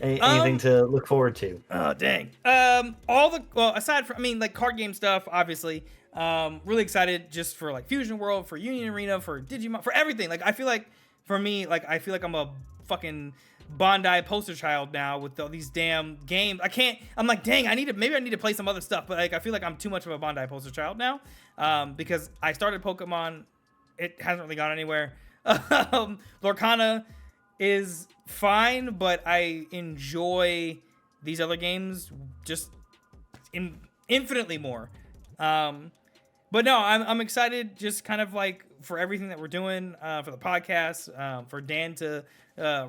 Anything to look forward to? Oh, dang. Aside from, like card game stuff, obviously. Really excited just for like Fusion World, for Union Arena, for Digimon, for everything. Like, I feel like for me, like, I feel like I'm a fucking Bandai poster child now with all these damn games. I'm like, dang, maybe I need to play some other stuff, but like, I feel like I'm too much of a Bandai poster child now. Because I started Pokemon, it hasn't really gone anywhere. Lorcana is fine, but I enjoy these other games just infinitely more. But no, I'm excited just kind of like for everything that we're doing for the podcast, for Dan to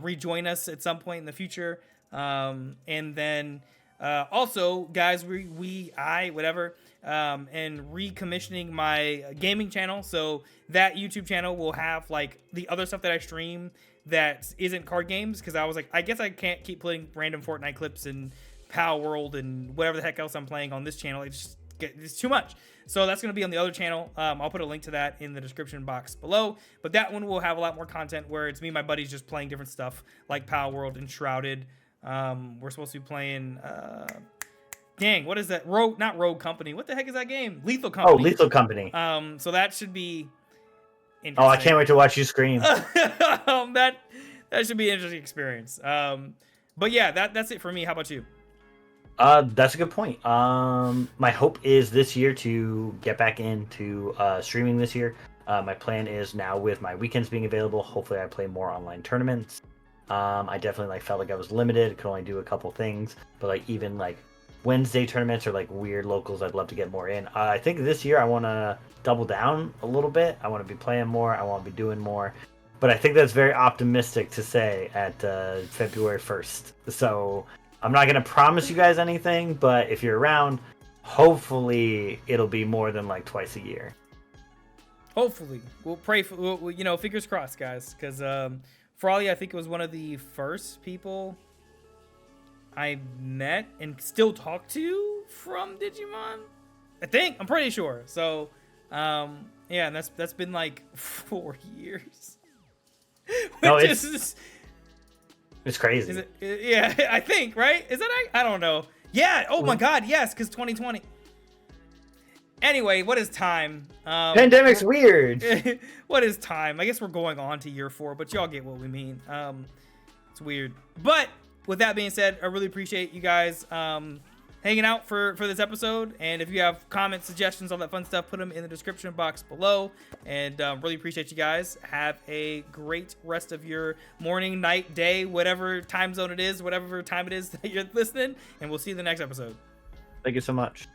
rejoin us at some point in the future. And then also, guys, and recommissioning my gaming channel. So that YouTube channel will have like the other stuff that I stream that isn't card games, because I was like, I guess I can't keep putting random Fortnite clips and Power World and whatever the heck else I'm playing on this channel. It's too much. So that's going to be on the other channel. I'll put a link to that in the description box below. But that one will have a lot more content where it's me and my buddies just playing different stuff like Power World and Shrouded. We're supposed to be playing... dang, what is that? Not Rogue Company. What the heck is that game? Lethal Company. Oh, Lethal Company. So that should be interesting. Oh, I can't wait to watch you scream. That should be an interesting experience. But yeah, that's it for me. How about you? That's a good point. My hope is this year to get back into streaming this year. My plan is now with my weekends being available, hopefully I play more online tournaments. I definitely felt like I was limited, could only do a couple things, but like even like Wednesday tournaments or like weird locals, I'd love to get more in. I think this year I want to double down a little bit. I want to be playing more. I want to be doing more. But I think that's very optimistic to say at February 1st. So I'm not going to promise you guys anything, but if you're around, hopefully it'll be more than like twice a year. Hopefully. We'll pray for, fingers crossed, guys. Because Frolly, I think, was one of the first people I met and still talk to from Digimon. I'm pretty sure. So, yeah, and that's been like 4 years. No, it's crazy. Yeah, I think, right? Is that I don't know. Yeah. Oh my God. Yes, because 2020. Anyway, what is time? Pandemic's weird. What is time? I guess we're going on to year 4, but y'all get what we mean. It's weird. But with that being said, I really appreciate you guys hanging out for this episode. And if you have comments, suggestions, all that fun stuff, put them in the description box below. And really appreciate you guys. Have a great rest of your morning, night, day, whatever time zone it is, whatever time it is that you're listening. And we'll see you in the next episode. Thank you so much.